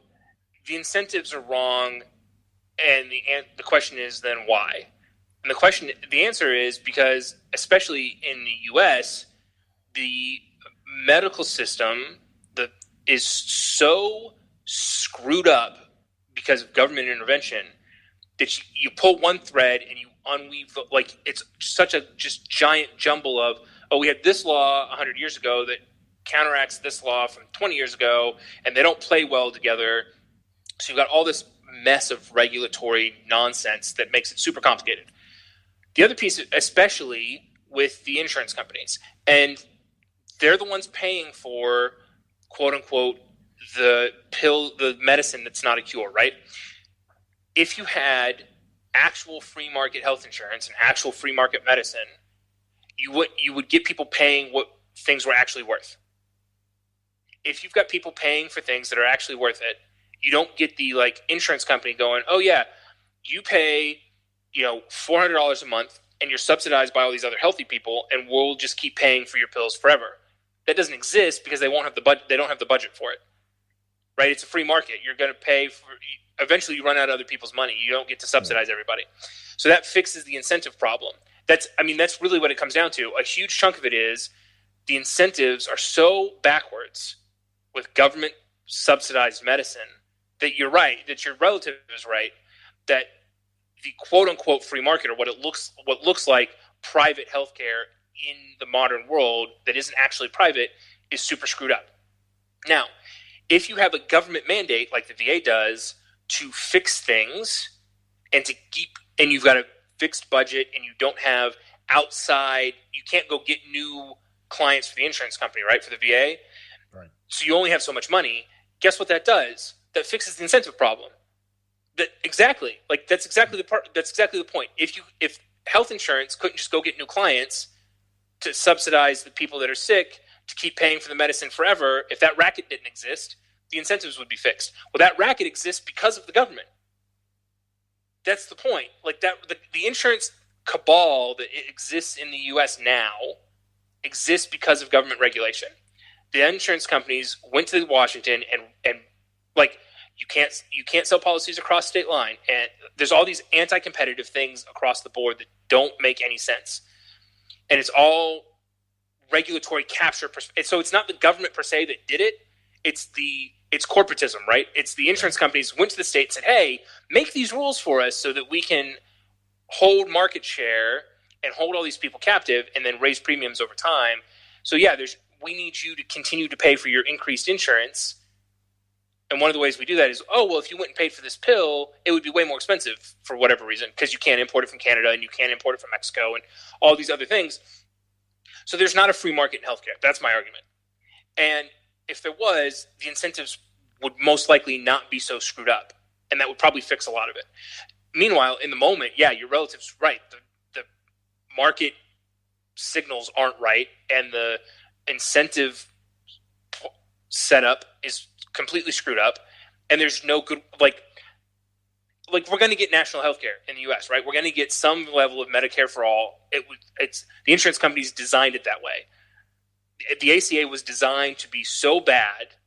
the incentives are wrong, and the question is then why? And the answer is because, especially in the U.S., the medical system is so screwed up because of government intervention that you pull one thread and you unweave, like, it's such a just giant jumble of, oh, we had this law 100 years ago that counteracts this law from 20 years ago, and they don't play well together. So you've got all this mess of regulatory nonsense that makes it super complicated. The other piece, especially with the insurance companies, and they're the ones paying for, quote unquote, the medicine that's not a cure, right? If you had actual free market health insurance and actual free market medicine, you would get people paying what things were actually worth. If you've got people paying for things that are actually worth it, you don't get the insurance company going, oh yeah, you pay $400 a month and you're subsidized by all these other healthy people, and we'll just keep paying for your pills forever. That doesn't exist because they don't have the budget for it, right? It's a free market. You're going to pay for. Eventually, you run out of other people's money. You don't get to subsidize everybody. So that fixes the incentive problem. That's really what it comes down to. A huge chunk of it is the incentives are so backwards with government subsidized medicine that you're right, that your relative is right, that the quote unquote free market, or what looks like private healthcare in the modern world that isn't actually private, is super screwed up. Now, if you have a government mandate like the VA does to fix things and you've got a fixed budget and you don't have you can't go get new clients for the insurance company, right? For the VA. Right. So you only have so much money. Guess what that does? That fixes the incentive problem. That's exactly the point. If health insurance couldn't just go get new clients to subsidize the people that are sick to keep paying for the medicine forever, if that racket didn't exist, the incentives would be fixed. Well, that racket exists because of the government. That's the point. The insurance cabal that exists in the U.S. now exists because of government regulation. The insurance companies went to Washington and you can't sell policies across state line, and there's all these anti-competitive things across the board that don't make any sense, and it's all regulatory capture. So it's not the government per se that did it; it's corporatism, right? It's the insurance companies went to the state and said, "Hey, make these rules for us so that we can hold market share and hold all these people captive, and then raise premiums over time." So yeah, we need you to continue to pay for your increased insurance. And one of the ways we do that is, if you went and paid for this pill, it would be way more expensive for whatever reason, because you can't import it from Canada and you can't import it from Mexico and all these other things. So there's not a free market in healthcare. That's my argument. And if there was, the incentives would most likely not be so screwed up, and that would probably fix a lot of it. Meanwhile, in the moment, yeah, your relative's right. The market signals aren't right, and the incentive setup is completely screwed up, and there's no good we're going to get national health care in the US, right? We're going to get some level of Medicare for all. It's the insurance companies designed it that way. The ACA was designed to be so bad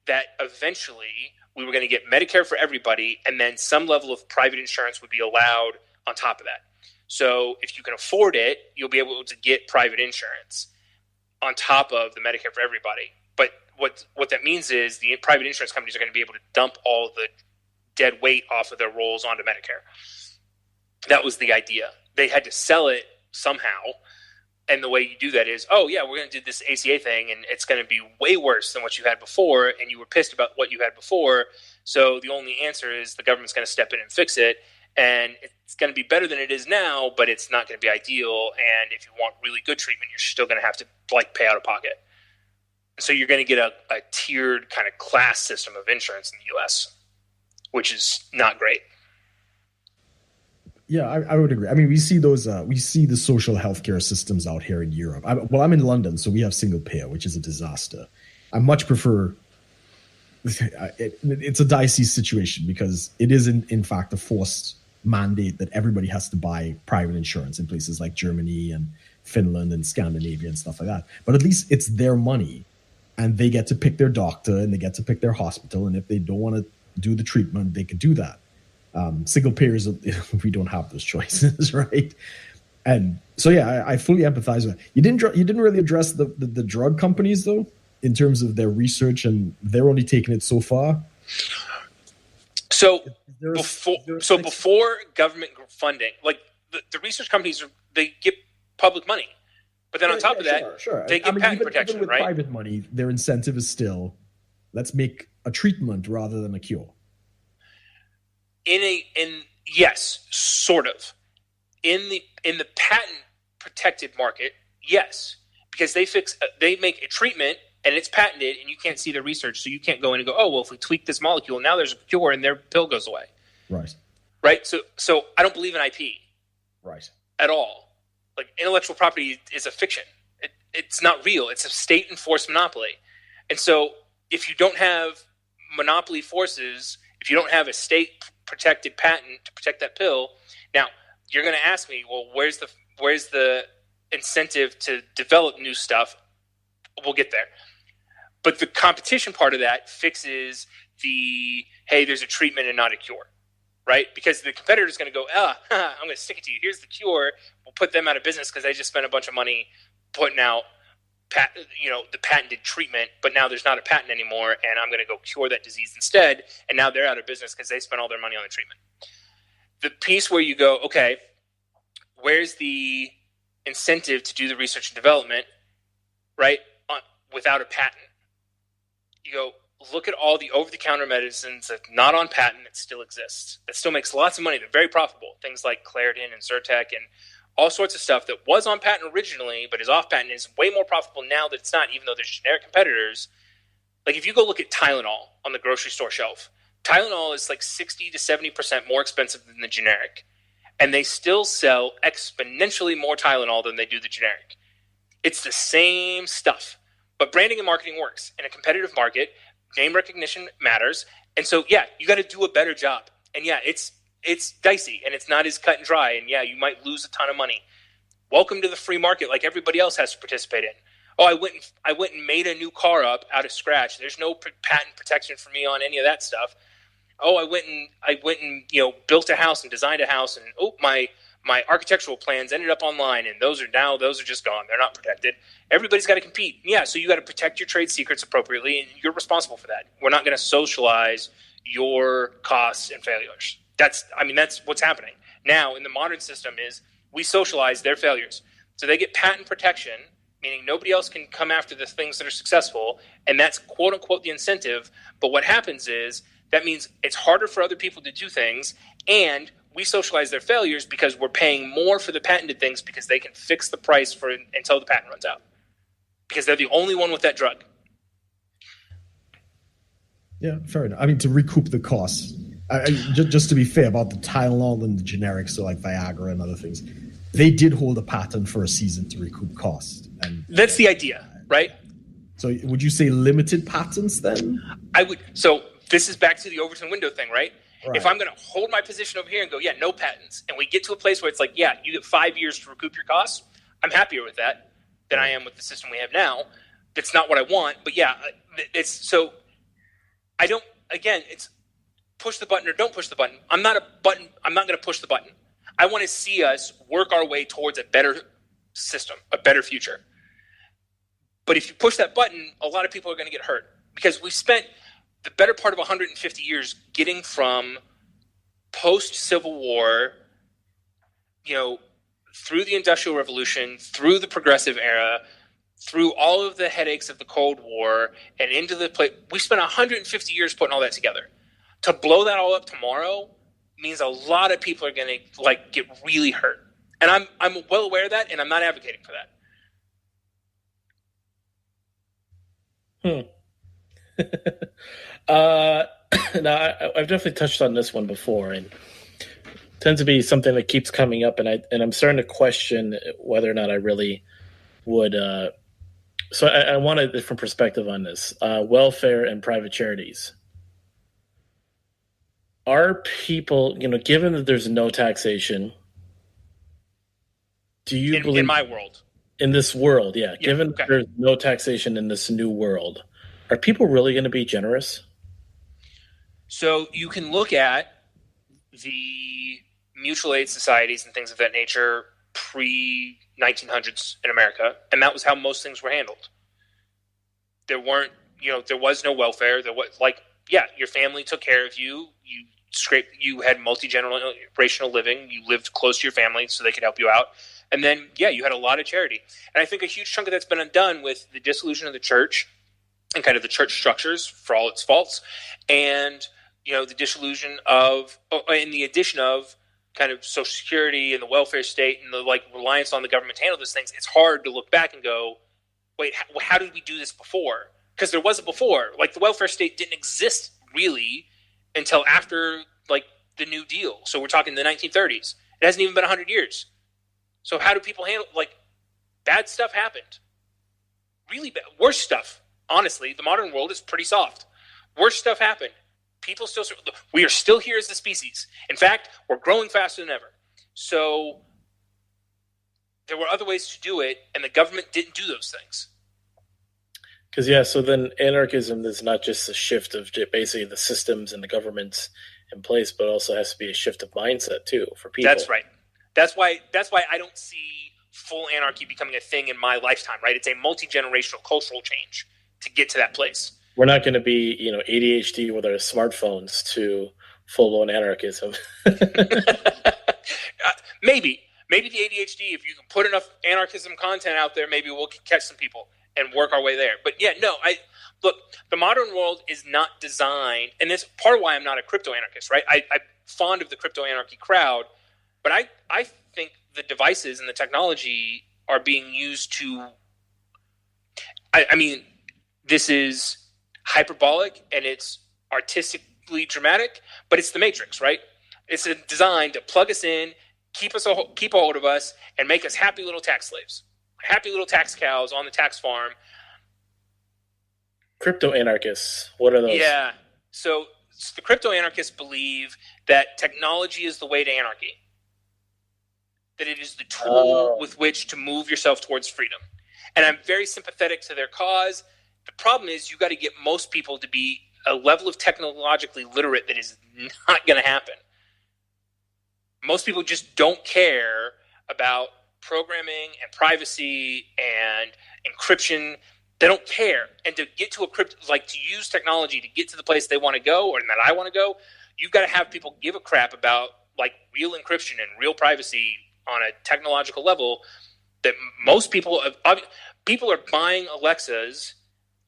that eventually we were going to get Medicare for everybody, and then some level of private insurance would be allowed on top of that. So if you can afford it, you'll be able to get private insurance on top of the Medicare for everybody. But what that means is the private insurance companies are going to be able to dump all the dead weight off of their rolls onto Medicare. That was the idea. They had to sell it somehow. And the way you do that is, oh, yeah, we're going to do this ACA thing, and it's going to be way worse than what you had before, and you were pissed about what you had before. So the only answer is the government's going to step in and fix it, and it's going to be better than it is now, but it's not going to be ideal. And if you want really good treatment, you're still going to have to pay out of pocket. So you're going to get a tiered kind of class system of insurance in the U.S., which is not great. Yeah, I would agree. I mean, we see those. We see the social healthcare systems out here in Europe. I'm in London, so we have single payer, which is a disaster. I much prefer. It's a dicey situation because it is in fact a forced mandate that everybody has to buy private insurance in places like Germany and Finland and Scandinavia and stuff like that. But at least it's their money, and they get to pick their doctor and they get to pick their hospital. And if they don't want to do the treatment, they can do that. Single payers, we don't have those choices, right? And so, yeah, I fully empathize with that. You didn't really address the drug companies, though, in terms of their research, and they're only taking it so far. So before government funding, like the research companies, they get public money, but then on top of that, they get patent protection, even with right? Private money, their incentive is still, let's make a treatment rather than a cure. Yes, sort of. In the patent protected market, yes, because they make a treatment and it's patented and you can't see the research, so you can't go in and go, oh, well, if we tweak this molecule, now there's a cure and their pill goes away. Right. So I don't believe in IP. Right. At all. Like, intellectual property is a fiction. It's not real. It's a state enforced monopoly. And so if you don't have monopoly forces, if you don't have a state protected patent to protect that pill, now you're going to ask me, well, where's the incentive to develop new stuff? We'll get there. But the competition part of that fixes hey, there's a treatment and not a cure, right? Because the competitor is going to go, I'm going to stick it to you. Here's the cure. We'll put them out of business because they just spent a bunch of money putting out the patented treatment, but now there's not a patent anymore, and I'm going to go cure that disease instead, and now they're out of business because they spent all their money on the treatment. The piece where you go, okay, where's the incentive to do the research and development, right, without a patent? You go, look at all the over-the-counter medicines that not on patent that still exists, that still makes lots of money, they're very profitable, things like Claritin and Zyrtec and all sorts of stuff that was on patent originally, but is off patent, is way more profitable now that it's not, even though there's generic competitors. Like, if you go look at Tylenol on the grocery store shelf, Tylenol is like 60 to 70% more expensive than the generic. And they still sell exponentially more Tylenol than they do the generic. It's the same stuff. But branding and marketing works. In a competitive market, name recognition matters. And so, yeah, you got to do a better job. And yeah, it's dicey and it's not as cut and dry, and yeah, you might lose a ton of money. Welcome to the free market, like everybody else has to participate in. Oh, I went and made a new car up out of scratch. There's no patent protection for me on any of that stuff. Oh, I went and built a house and designed a house, and my architectural plans ended up online, and those are just gone. They're not protected. Everybody's got to compete. Yeah, so you got to protect your trade secrets appropriately, and you're responsible for that. We're not going to socialize your costs and failures. That's what's happening now in the modern system. Is we socialize their failures, so they get patent protection, meaning nobody else can come after the things that are successful, and that's quote unquote the incentive. But what happens is that means it's harder for other people to do things, and we socialize their failures because we're paying more for the patented things because they can fix the price until the patent runs out, because they're the only one with that drug. Yeah, fair enough. I mean, to recoup the costs. Just to be fair about the Tylenol and the generics, so like Viagra and other things, they did hold a patent for a season to recoup cost. And that's the idea, right? So would you say limited patents then? I would. So this is back to the Overton window thing, right? If I'm going to hold my position over here and go, yeah, no patents, and we get to a place where it's like, yeah, you get 5 years to recoup your costs, I'm happier with that than I am with the system we have now. That's not what I want, but yeah, it's so. I don't. Again, it's. Push the button or don't push the button. I'm not going to push the button. I want to see us work our way towards a better system, a better future. But if you push that button, a lot of people are going to get hurt because we spent the better part of 150 years getting from post-Civil War, through the Industrial Revolution, through the Progressive Era, through all of the headaches of the Cold War, and into the place. We spent 150 years putting all that together. To blow that all up tomorrow means a lot of people are going to get really hurt. And I'm well aware of that, and I'm not advocating for that. Now, I've definitely touched on this one before, and it tends to be something that keeps coming up, and I'm starting to question whether or not I really would. So I want a different perspective on this. Welfare and private charities. Are people, given that there's no taxation, do you believe in my world? In this world, yeah. Given that there's no taxation in this new world, are people really going to be generous? So you can look at the mutual aid societies and things of that nature pre-1900s in America, and that was how most things were handled. There weren't, there was no welfare. There was your family took care of you. You had multi-generational living. You lived close to your family so they could help you out. And then, you had a lot of charity. And I think a huge chunk of that's been undone with the dissolution of the church and kind of the church structures for all its faults. And, the dissolution of, and the addition of kind of Social Security and the welfare state and the reliance on the government to handle those things. It's hard to look back and go, wait, how did we do this before? Because there wasn't before. The welfare state didn't exist really until after the New Deal. So we're talking the 1930s. It hasn't even been 100 years. So how do people handle bad stuff happened? Really bad, worse stuff. Honestly, the modern world is pretty soft. Worse stuff happened. People still, we are still here as a species. In fact, we're growing faster than ever. So there were other ways to do it, and the government didn't do those things. Because, so then anarchism is not just a shift of basically the systems and the governments in place, but also has to be a shift of mindset, too, for people. That's right. That's why I don't see full anarchy becoming a thing in my lifetime, right? It's a multi-generational cultural change to get to that place. We're not going to be, ADHD with our smartphones to full-blown anarchism. Maybe the ADHD, if you can put enough anarchism content out there, maybe we'll catch some people and work our way there. But look, the modern world is not designed, and this is part of why I'm not a crypto anarchist, right? I'm fond of the crypto anarchy crowd, but I think the devices and the technology are being used to, this is hyperbolic and it's artistically dramatic, but it's the Matrix, right? It's designed to plug us in, keep a hold of us, and make us happy little tax slaves, happy little tax cows on the tax farm. Crypto anarchists, what are those? Yeah, so the crypto anarchists believe that technology is the way to anarchy, that it is the tool with which to move yourself towards freedom. And I'm very sympathetic to their cause. The problem is you got to get most people to be a level of technologically literate that is not going to happen. Most people just don't care about programming and privacy and encryption. They don't care. And to get to to use technology to get to the place they want to go or that I want to go, you've got to have people give a crap about real encryption and real privacy on a technological level that most people are buying Alexas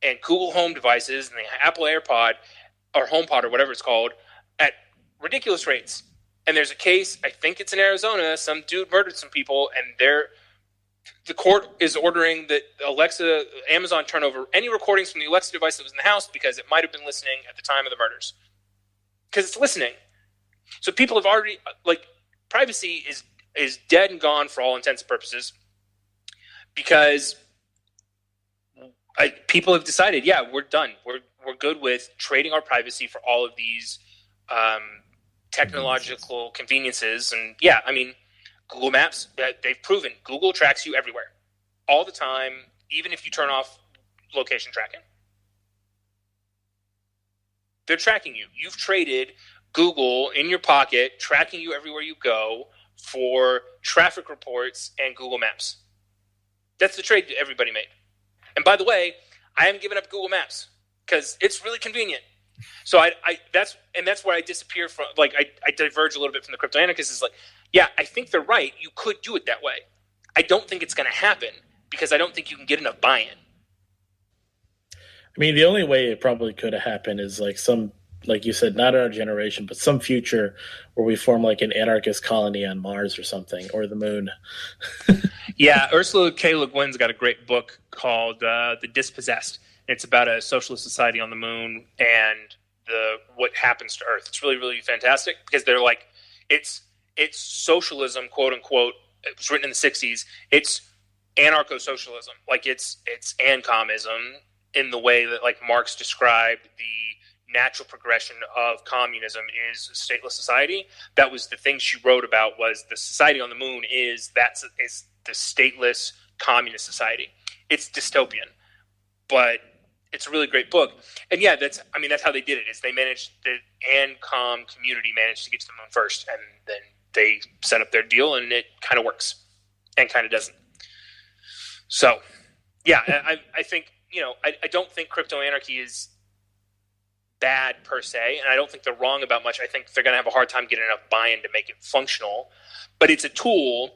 and Google Home devices and the Apple AirPod or HomePod or whatever it's called at ridiculous rates. And there's a case, I think it's in Arizona, some dude murdered some people, and the court is ordering that Amazon turn over any recordings from the Alexa device that was in the house because it might have been listening at the time of the murders. Because it's listening. So people have already, privacy is dead and gone for all intents and purposes because people have decided, we're done. We're good with trading our privacy for all of these technological conveniences. And Google Maps, they've proven Google tracks you everywhere, all the time, even if you turn off location tracking. They're tracking you. You've traded Google in your pocket, tracking you everywhere you go for traffic reports and Google Maps. That's the trade that everybody made. And by the way, I haven't given up Google Maps because it's really convenient. So that's where I disappear from. Like I diverge a little bit from the crypto anarchists. Is like, yeah, I think they're right. You could do it that way. I don't think it's going to happen because I don't think you can get enough buy-in. I mean, the only way it probably could have happened is like you said, not our generation, but some future where we form like an anarchist colony on Mars or something, or the moon. Yeah, Ursula K. Le Guin's got a great book called The Dispossessed. It's about a socialist society on the moon and what happens to Earth. It's really, really fantastic because they're like, it's socialism, quote unquote. It was written in the 60s. It's anarcho-socialism. Like it's ancomism in the way that like Marx described the natural progression of communism is a stateless society. That was the thing she wrote about, was the society on the moon is the stateless communist society. It's dystopian, but it's a really great book. And yeah, that's how they did it, is they managed, the ANCOM community managed to get to the moon first, and then they set up their deal, and it kind of works and kind of doesn't. So yeah, I think, I don't think crypto anarchy is bad per se, and I don't think they're wrong about much. I think they're going to have a hard time getting enough buy-in to make it functional, but it's a tool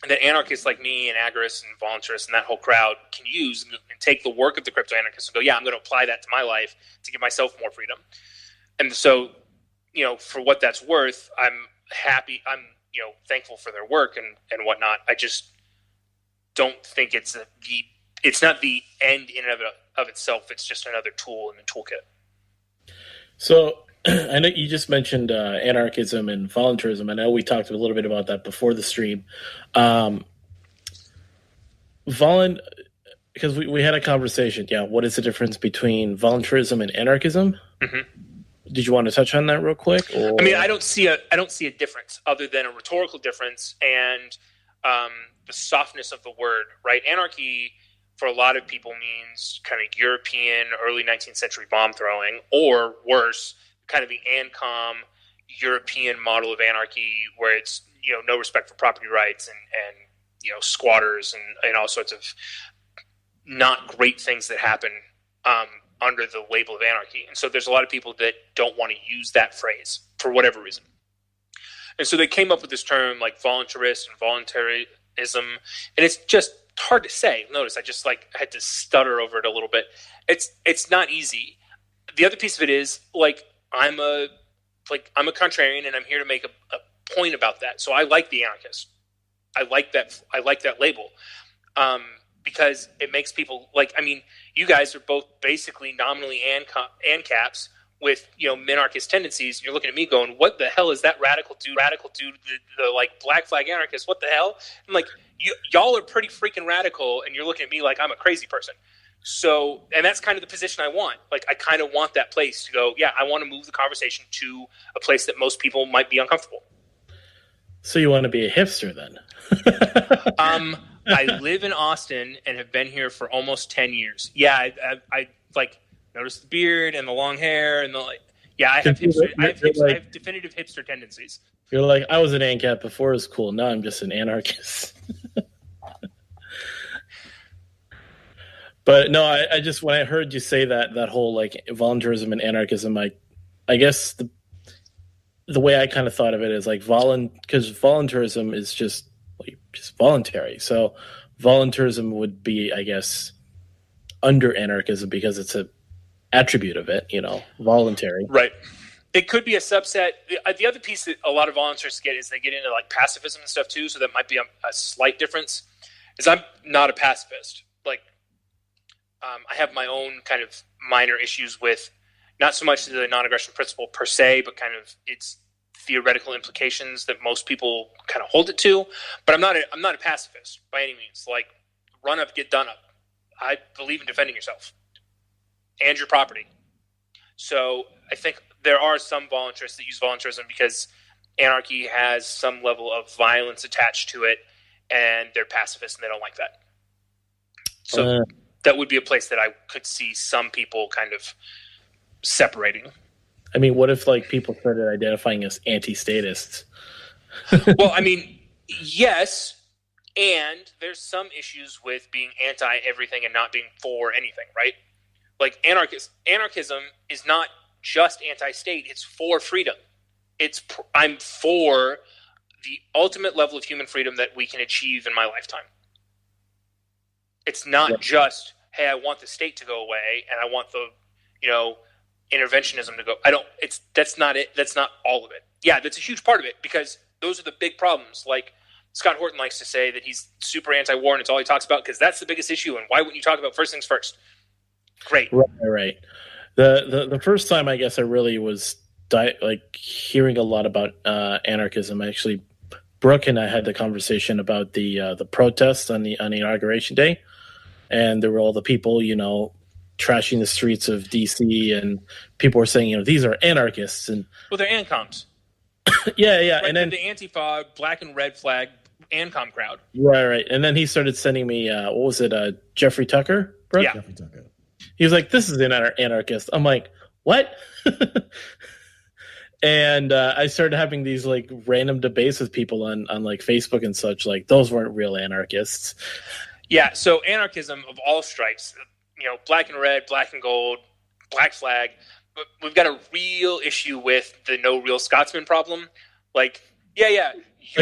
that anarchists like me and agorists and voluntarists and that whole crowd can use and take the work of the crypto anarchists and go, yeah, I'm going to apply that to my life to give myself more freedom. And so, for what that's worth, I'm happy. I'm, thankful for their work and whatnot. I just don't think it's not the end in and of itself. It's just another tool in the toolkit. So I know you just mentioned anarchism and voluntarism. I know we talked a little bit about that before the stream. Because we had a conversation. Yeah, what is the difference between voluntarism and anarchism? Mm-hmm. Did you want to touch on that real quick? Or? I mean, I don't see a difference other than a rhetorical difference and the softness of the word. Right, anarchy for a lot of people means kind of European early 19th century bomb throwing, or worse, kind of the ANCOM European model of anarchy, where it's no respect for property rights and squatters and all sorts of not great things that happen under the label of anarchy. And so there's a lot of people that don't want to use that phrase for whatever reason. And so they came up with this term like voluntarist and voluntarism, and it's just hard to say. Notice I just had to stutter over it a little bit. It's not easy. The other piece of it is I'm a contrarian, and I'm here to make a point about that. So I like the anarchist. I like that label because it makes people you guys are both basically nominally ANCAPs with minarchist tendencies. You're looking at me going, what the hell is that radical dude, the black flag anarchist? What the hell? I'm like, y'all are pretty freaking radical, and you're looking at me like I'm a crazy person. So, and that's kind of the position I want. I kind of want that place to go, yeah, I want to move the conversation to a place that most people might be uncomfortable. So you want to be a hipster then? I live in Austin and have been here for almost 10 years. Yeah, I noticed the beard and the long hair and I have definitive hipster tendencies. You're like, I was an ANCAP before it was cool. Now I'm just an anarchist. But no, I just, when I heard you say that whole voluntarism and anarchism, I guess the way I kind of thought of it is because voluntarism is just voluntary. So voluntarism would be, I guess, under anarchism because it's a attribute of it, voluntary. Right. It could be a subset. The other piece that a lot of voluntarists get is they get into pacifism and stuff too. So that might be a slight difference. Is I'm not a pacifist. I have my own kind of minor issues with not so much the non-aggression principle per se, but kind of its theoretical implications that most people kind of hold it to. But I'm not a pacifist by any means. Run up, get done up. I believe in defending yourself and your property. So I think there are some voluntarists that use voluntarism because anarchy has some level of violence attached to it, and they're pacifists and they don't like that. So that would be a place that I could see some people kind of separating. I mean, what if people started identifying as anti-statists? Well, I mean, yes, and there's some issues with being anti everything and not being for anything, right? Anarchism is not just anti-state. It's for freedom. I'm for the ultimate level of human freedom that we can achieve in my lifetime. It's not just, hey, I want the state to go away and I want the, interventionism to go. That's not it. That's not all of it. Yeah, that's a huge part of it because those are the big problems. Like Scott Horton likes to say that he's super anti-war and it's all he talks about because that's the biggest issue. And why wouldn't you talk about first things first? Great. Right. The first time I guess I really was hearing a lot about anarchism. Actually, Brooke and I had the conversation about the protests on the inauguration day, and there were all the people, trashing the streets of DC, and people were saying, these are anarchists, and they're ANCOMs. yeah, right, and then the Antifa black and red flag ANCOM crowd. Right, and then he started sending me what was it, Jeffrey Tucker? Brooke? Yeah, Jeffrey Tucker. He was like, "This is an anarchist." I'm like, "What?" And I started having these like random debates with people on like Facebook and such. Like those weren't real anarchists. Yeah. So anarchism of all stripes, black and red, black and gold, black flag. But we've got a real issue with the no real Scotsman problem. Like, you're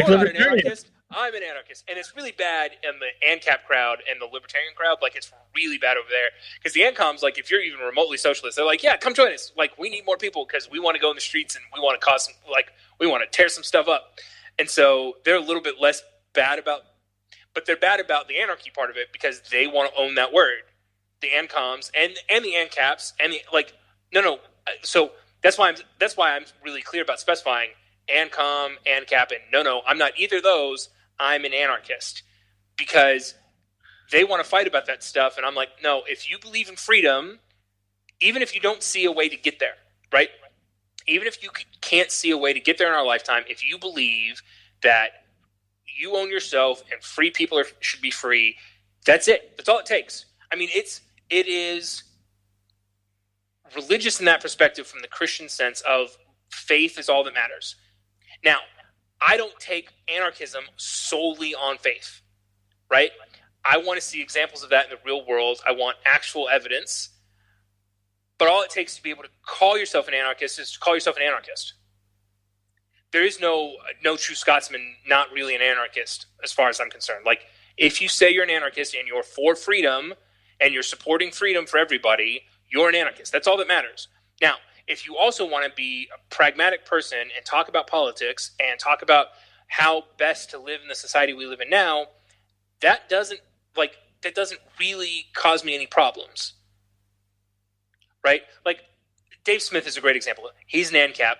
not an anarchist. I'm an anarchist. And it's really bad in the ANCAP crowd and the libertarian crowd. Like, it's really bad over there. Because the ANCOMs, like, if you're even remotely socialist, they're like, yeah, come join us. Like, we need more people because we want to go in the streets and we want to cause some, we want to tear some stuff up. And so they're a little bit less bad about, but they're bad about the anarchy part of it because they want to own that word. The ANCOMs and the ANCAPs and no. So that's why I'm really clear about specifying ANCOM, ANCAP, and no, I'm not either of those. I'm an anarchist because they want to fight about that stuff. And I'm like, no, if you believe in freedom, even if you don't see a way to get there, right? Even if you can't see a way to get there in our lifetime, if you believe that you own yourself and free people should be free, that's it. That's all it takes. I mean, it is religious in that perspective from the Christian sense of faith is all that matters. Now, I don't take anarchism solely on faith, right? I want to see examples of that in the real world. I want actual evidence. But all it takes to be able to call yourself an anarchist is to call yourself an anarchist. There is no true Scotsman not really an anarchist as far as I'm concerned. Like, if you say you're an anarchist and you're for freedom and you're supporting freedom for everybody, you're an anarchist. That's all that matters. Now, if you also want to be a pragmatic person and talk about politics and talk about how best to live in the society we live in now, that doesn't really cause me any problems, right? Like Dave Smith is a great example. He's an ANCAP,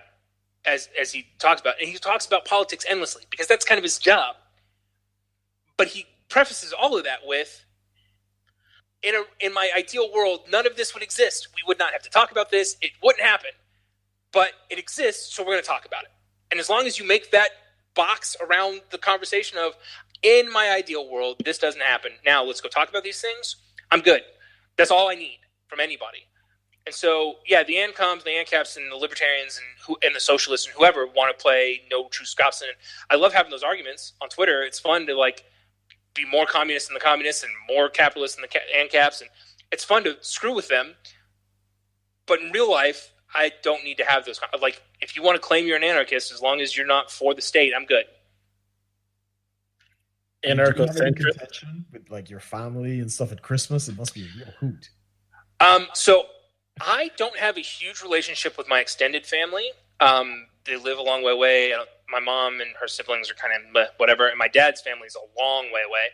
as he talks about, and he talks about politics endlessly because that's kind of his job. But he prefaces all of that with, in my ideal world, none of this would exist. We would not have to talk about this. It wouldn't happen. But it exists, so we're going to talk about it. And as long as you make that box around the conversation of, in my ideal world, this doesn't happen. Now, let's go talk about these things. I'm good. That's all I need from anybody. And so, yeah, the ANCOMs, the ANCAPs, and the libertarians and the socialists and whoever want to play no true Scotsman. I love having those arguments on Twitter. It's fun to, be more communist than the communists and more capitalist than the ANCAPs, and it's fun to screw with them. But in real life, I don't need to have those. If you want to claim you're an anarchist, as long as you're not for the state, I'm good. Anarcho-centric with your family and stuff at Christmas, it must be a real hoot. So I don't have a huge relationship with my extended family. They live a long way away. My mom and her siblings are kind of whatever, and my dad's family is a long way away,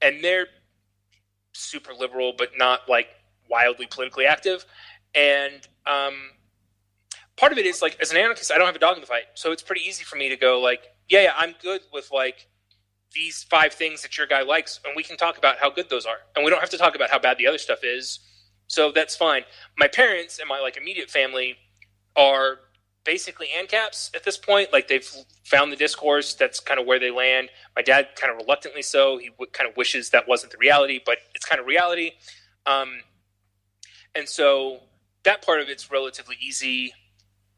and they're super liberal, but not wildly politically active. And part of it is as an anarchist, I don't have a dog in the fight, so it's pretty easy for me to go yeah, I'm good with these 5 things that your guy likes, and we can talk about how good those are, and we don't have to talk about how bad the other stuff is. So that's fine. My parents and my immediate family are basically ANCAPs at this point. They've found the discourse. That's kind of where they land. My dad kind of reluctantly so. He kind of wishes that wasn't the reality, but it's kind of reality. And so that part of it's relatively easy.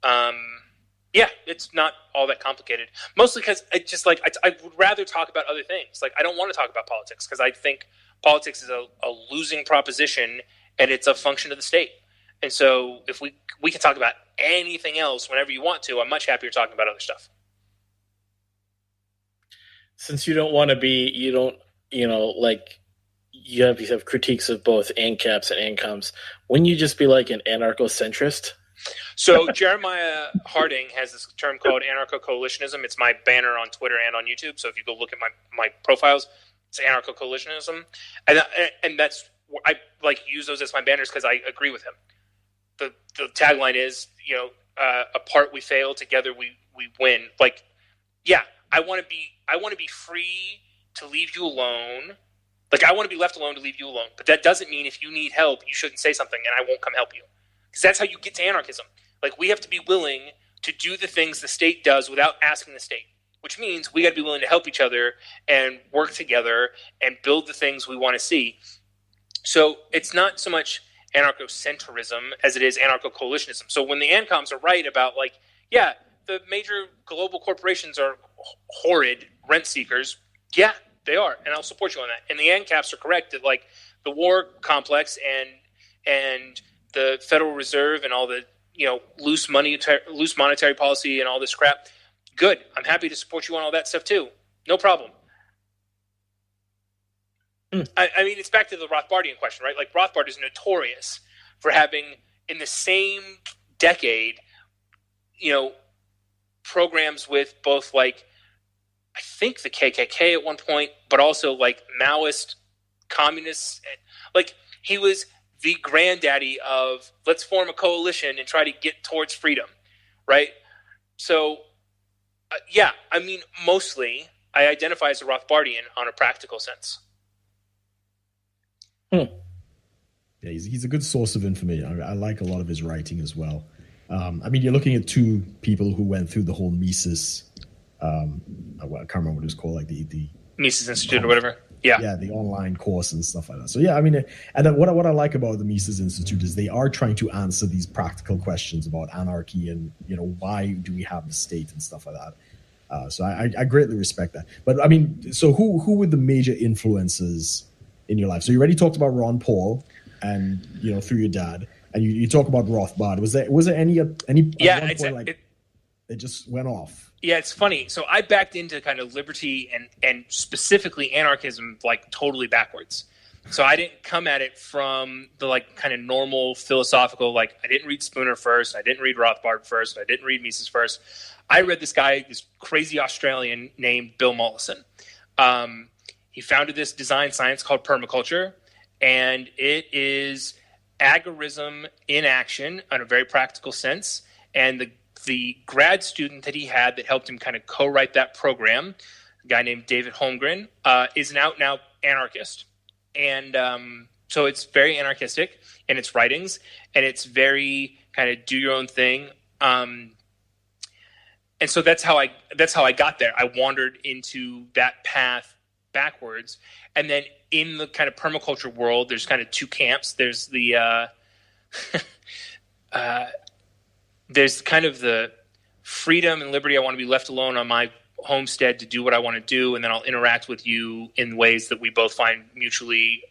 Yeah, it's not all that complicated. Mostly because I would rather talk about other things. I don't want to talk about politics because I think politics is a losing proposition and it's a function of the state. And so if we can talk about anything else whenever you want to. I'm much happier talking about other stuff. Since you don't want to be, you have critiques of both ANCAPs and ANCOMs, wouldn't you just be like an anarcho-centrist? So Jeremiah Harding has this term called anarcho-coalitionism. It's my banner on Twitter and on YouTube. So if you go look at my profiles, it's anarcho-coalitionism. And that's, I like use those as my banners because I agree with him. The tagline is, apart we fail, together we win. Like, yeah, I want to be free to leave you alone. Like, I want to be left alone to leave you alone. But that doesn't mean if you need help, you shouldn't say something and I won't come help you. Because that's how you get to anarchism. Like, we have to be willing to do the things the state does without asking the state, which means we got to be willing to help each other and work together and build the things we want to see. So it's not so much anarcho-centrism as it is anarcho-coalitionism. So when the ANCOMs are right about, like, yeah, the major global corporations are horrid rent seekers, yeah, they are, and I'll support you on that. And the ANCAPs are correct that, like, the war complex and the Federal Reserve and all the loose monetary policy and all this crap, good. I'm happy to support you on all that stuff too. No problem. I mean, it's back to the Rothbardian question, right? Like, Rothbard is notorious for having, in the same decade, programs with both, like, I think the KKK at one point, but also, like, Maoist communists. Like, he was the granddaddy of let's form a coalition and try to get towards freedom, right? So, yeah, I mean, mostly I identify as a Rothbardian on a practical sense. Yeah, he's a good source of information. I like a lot of his writing as well. I mean, you're looking at two people who went through the whole Mises. I can't remember what it was called, like the Mises Institute or whatever. Yeah, the online course and stuff like that. So yeah, I mean, and what I like about the Mises Institute is they are trying to answer these practical questions about anarchy and why do we have the state and stuff like that. So I greatly respect that. But I mean, so who were the major influences in your life? So you already talked about Ron Paul and through your dad, and you talk about Rothbard. Was there any yeah, at one point, it just went off? Yeah, it's funny. So I backed into kind of liberty and specifically anarchism, like, totally backwards. So I didn't come at it from the, like, kind of normal philosophical, like, I didn't read Spooner first, I didn't read Rothbard first, I didn't read Mises first. I read this guy, this crazy Australian named Bill Mollison. He founded this design science called permaculture, and it is agorism in action in a very practical sense. And the grad student that he had that helped him kind of co-write that program, a guy named David Holmgren, is an out-and-out anarchist. And so it's very anarchistic in its writings, and it's very kind of do your own thing. And so that's how I got there. I wandered into that path backwards. And then in the kind of permaculture world, there's kind of two camps. There's the there's kind of the freedom and liberty. I want to be left alone on my homestead to do what I want to do, and then I'll interact with you in ways that we both find mutually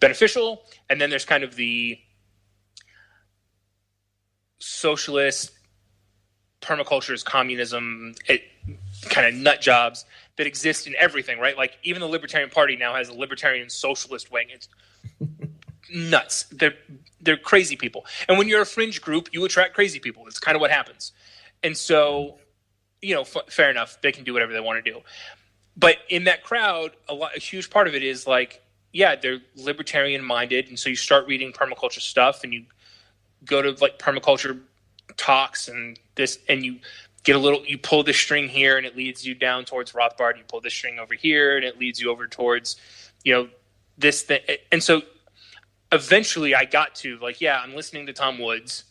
beneficial. And then there's kind of the socialist permaculture is communism, kind of nut jobs that exist in everything, right? Like, even the Libertarian Party now has a libertarian socialist wing. It's nuts. They're crazy people. And when you're a fringe group, you attract crazy people. That's kind of what happens. And so, fair enough. They can do whatever they want to do. But in that crowd, a huge part of it is like, yeah, they're libertarian minded. And so you start reading permaculture stuff and you go to, like, permaculture talks and this, and you get you pull this string here and it leads you down towards Rothbard. You pull this string over here and it leads you over towards, this thing. And so eventually I got to, like, yeah, I'm listening to Tom Woods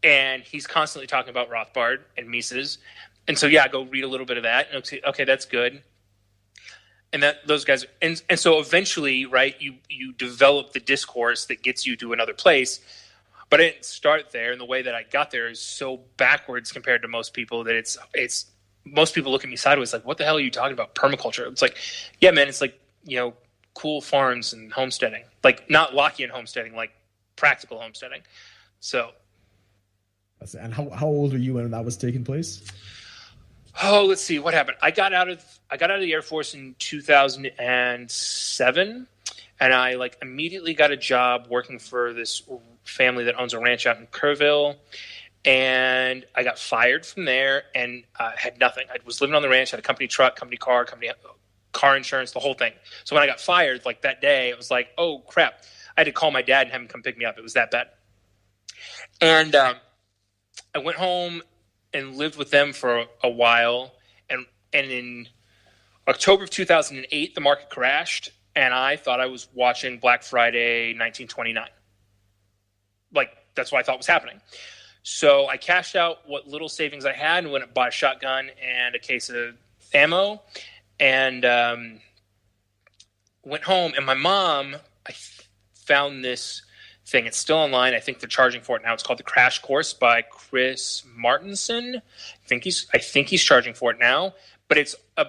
and he's constantly talking about Rothbard and Mises. And so, yeah, I go read a little bit of that and okay, that's good. And those guys, and so eventually, right, you develop the discourse that gets you to another place. But I didn't start there, and the way that I got there is so backwards compared to most people that it's most people look at me sideways like, what the hell are you talking about? Permaculture. It's like, yeah, man, it's like, cool farms and homesteading. Like, not Lockean homesteading, like practical homesteading. So And how old were you when that was taking place? Oh, let's see what happened. I got out of the Air Force in 2007, and I like immediately got a job working for this family that owns a ranch out in Kerrville. And I got fired from there and had nothing. I was living on the ranch, had a company truck, company car insurance, the whole thing. So when I got fired, like that day, it was like, oh crap. I had to call my dad and have him come pick me up. It was that bad. And I went home and lived with them for a while. And in October of 2008, the market crashed. And I thought I was watching Black Friday 1929. Like, that's what I thought was happening. So I cashed out what little savings I had and went and bought a shotgun and a case of ammo and went home. And my mom, I found this thing. It's still online. I think they're charging for it now. It's called The Crash Course by Chris Martinson. I think he's charging for it now. But it's a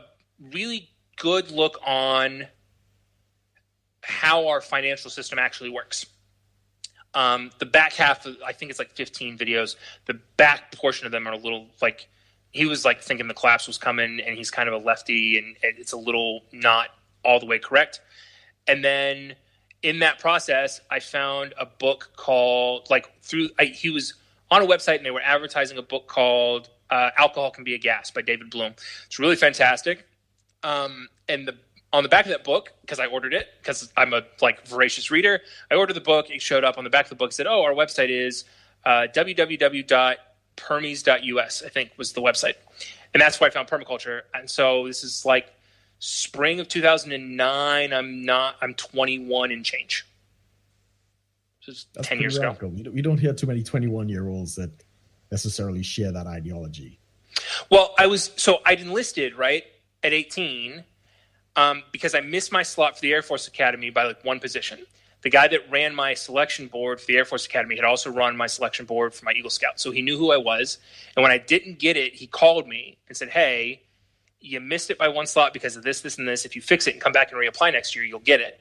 really good look on how our financial system actually works. The back half, I think it's like 15 videos. The back portion of them are a little like, he was like thinking the collapse was coming and he's kind of a lefty and it's a little not all the way correct. And then in that process, I found a book called he was on a website and they were advertising a book called Alcohol Can Be a Gas by David Bloom. It's really fantastic. And on the back of that book, because I ordered it, because I'm a voracious reader, I ordered the book. It showed up on the back of the book. It said, "Oh, our website is www.permies.us." I think was the website, and that's where I found permaculture. And so this is like spring of 2009. I'm 21 and change. That's 10 years ago. We don't hear too many 21-year-olds that necessarily share that ideology. Well, I'd enlisted right at 18. Because I missed my slot for the Air Force Academy by one position. The guy that ran my selection board for the Air Force Academy had also run my selection board for my Eagle Scout. So he knew who I was. And when I didn't get it, he called me and said, "Hey, you missed it by one slot because of this, this, and this. If you fix it and come back and reapply next year, you'll get it."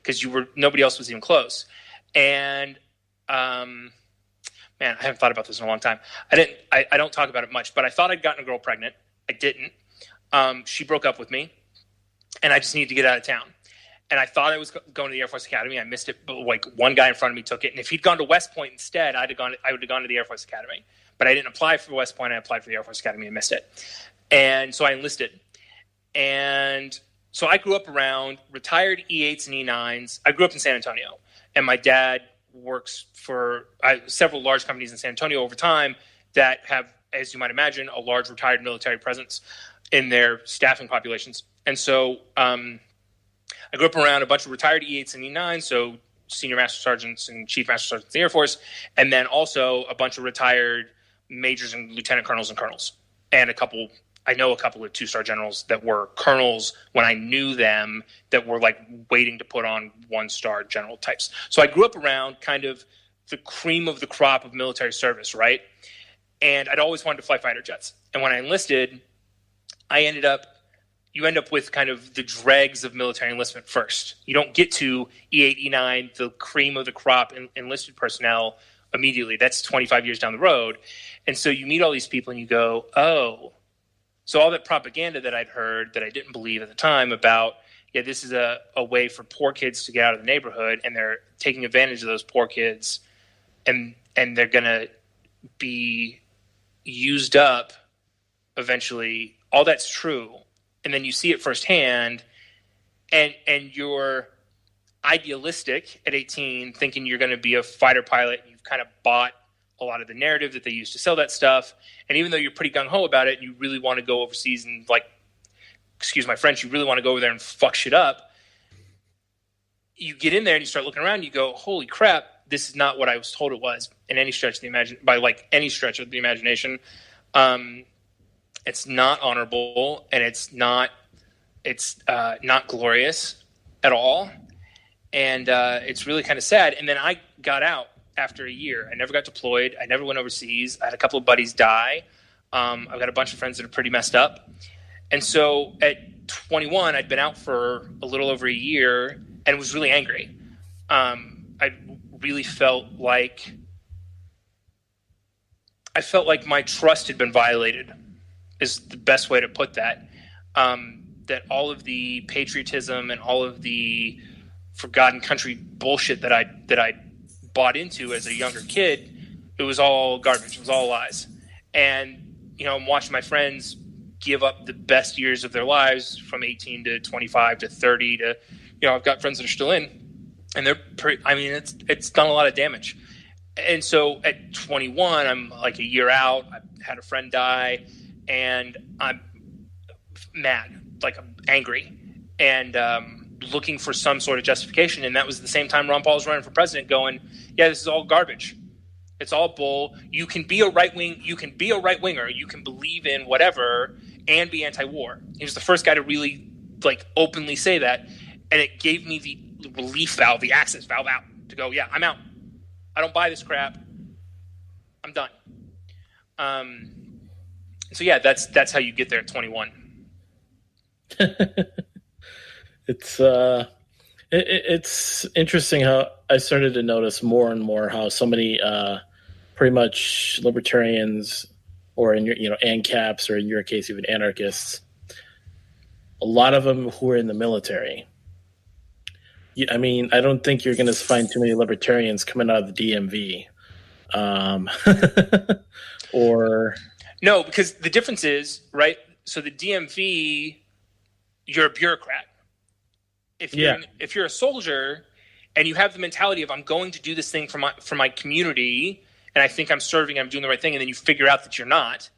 Because nobody else was even close. And man, I haven't thought about this in a long time. I don't talk about it much, but I thought I'd gotten a girl pregnant. I didn't. She broke up with me. And I just needed to get out of town. And I thought I was going to the Air Force Academy. I missed it, but one guy in front of me took it. And if he'd gone to West Point instead, I would have gone to the Air Force Academy. But I didn't apply for West Point. I applied for the Air Force Academy and missed it. And so I enlisted. And so I grew up around retired E8s and E9s. I grew up in San Antonio. And my dad works for several large companies in San Antonio over time that have, as you might imagine, a large retired military presence in their staffing populations. And so I grew up around a bunch of retired E8s and E9s, so senior master sergeants and chief master sergeants in the Air Force, and then also a bunch of retired majors and lieutenant colonels and colonels. And I know a couple of two-star generals that were colonels when I knew them that were waiting to put on one-star general types. So I grew up around kind of the cream of the crop of military service, right? And I'd always wanted to fly fighter jets. And when I enlisted, you end up with kind of the dregs of military enlistment first. You don't get to E8, E9, the cream of the crop enlisted personnel immediately. That's 25 years down the road. And so you meet all these people and you go, oh. So all that propaganda that I'd heard that I didn't believe at the time about, this is a way for poor kids to get out of the neighborhood, and they're taking advantage of those poor kids, and they're going to be used up eventually. All that's true. And then you see it firsthand, and you're idealistic at 18, thinking you're going to be a fighter pilot. And you've kind of bought a lot of the narrative that they used to sell that stuff. And even though you're pretty gung-ho about it, and you really want to go overseas and, excuse my French, you really want to go over there and fuck shit up, you get in there and you start looking around and you go, holy crap, this is not what I was told it was in any stretch of the any stretch of the imagination. It's not honorable, and it's not glorious at all. And it's really kind of sad. And then I got out after a year. I never got deployed. I never went overseas. I had a couple of buddies die. I've got a bunch of friends that are pretty messed up. And so at 21, I'd been out for a little over a year and was really angry. I really felt like I felt like my trust had been violated, is the best way to put that. That all of the patriotism and all of the forgotten country bullshit that I bought into as a younger kid, it was all garbage. It was all lies. And, I'm watching my friends give up the best years of their lives from 18 to 25 to 30 to, I've got friends that are still in, and it's done a lot of damage. And so at 21, I'm like a year out. I had a friend die, and I'm mad, like I'm angry, and looking for some sort of justification. And that was the same time Ron Paul was running for president, going, "Yeah, this is all garbage. It's all bull. You can be a right winger. You can believe in whatever and be anti-war." He was the first guy to really openly say that, and it gave me the relief valve, the access valve out to go, "Yeah, I'm out. I don't buy this crap. I'm done." So yeah, that's how you get there at 21. It's interesting how I started to notice more and more how so many pretty much libertarians, or in your ANCAPs, or in your case even anarchists, a lot of them who are in the military. I mean, I don't think you're going to find too many libertarians coming out of the DMV, or no, because the difference is, right. So the DMV, you're a bureaucrat. If you're a soldier and you have the mentality of, I'm going to do this thing for my community, and I think I'm serving, I'm doing the right thing, and then you figure out that you're not,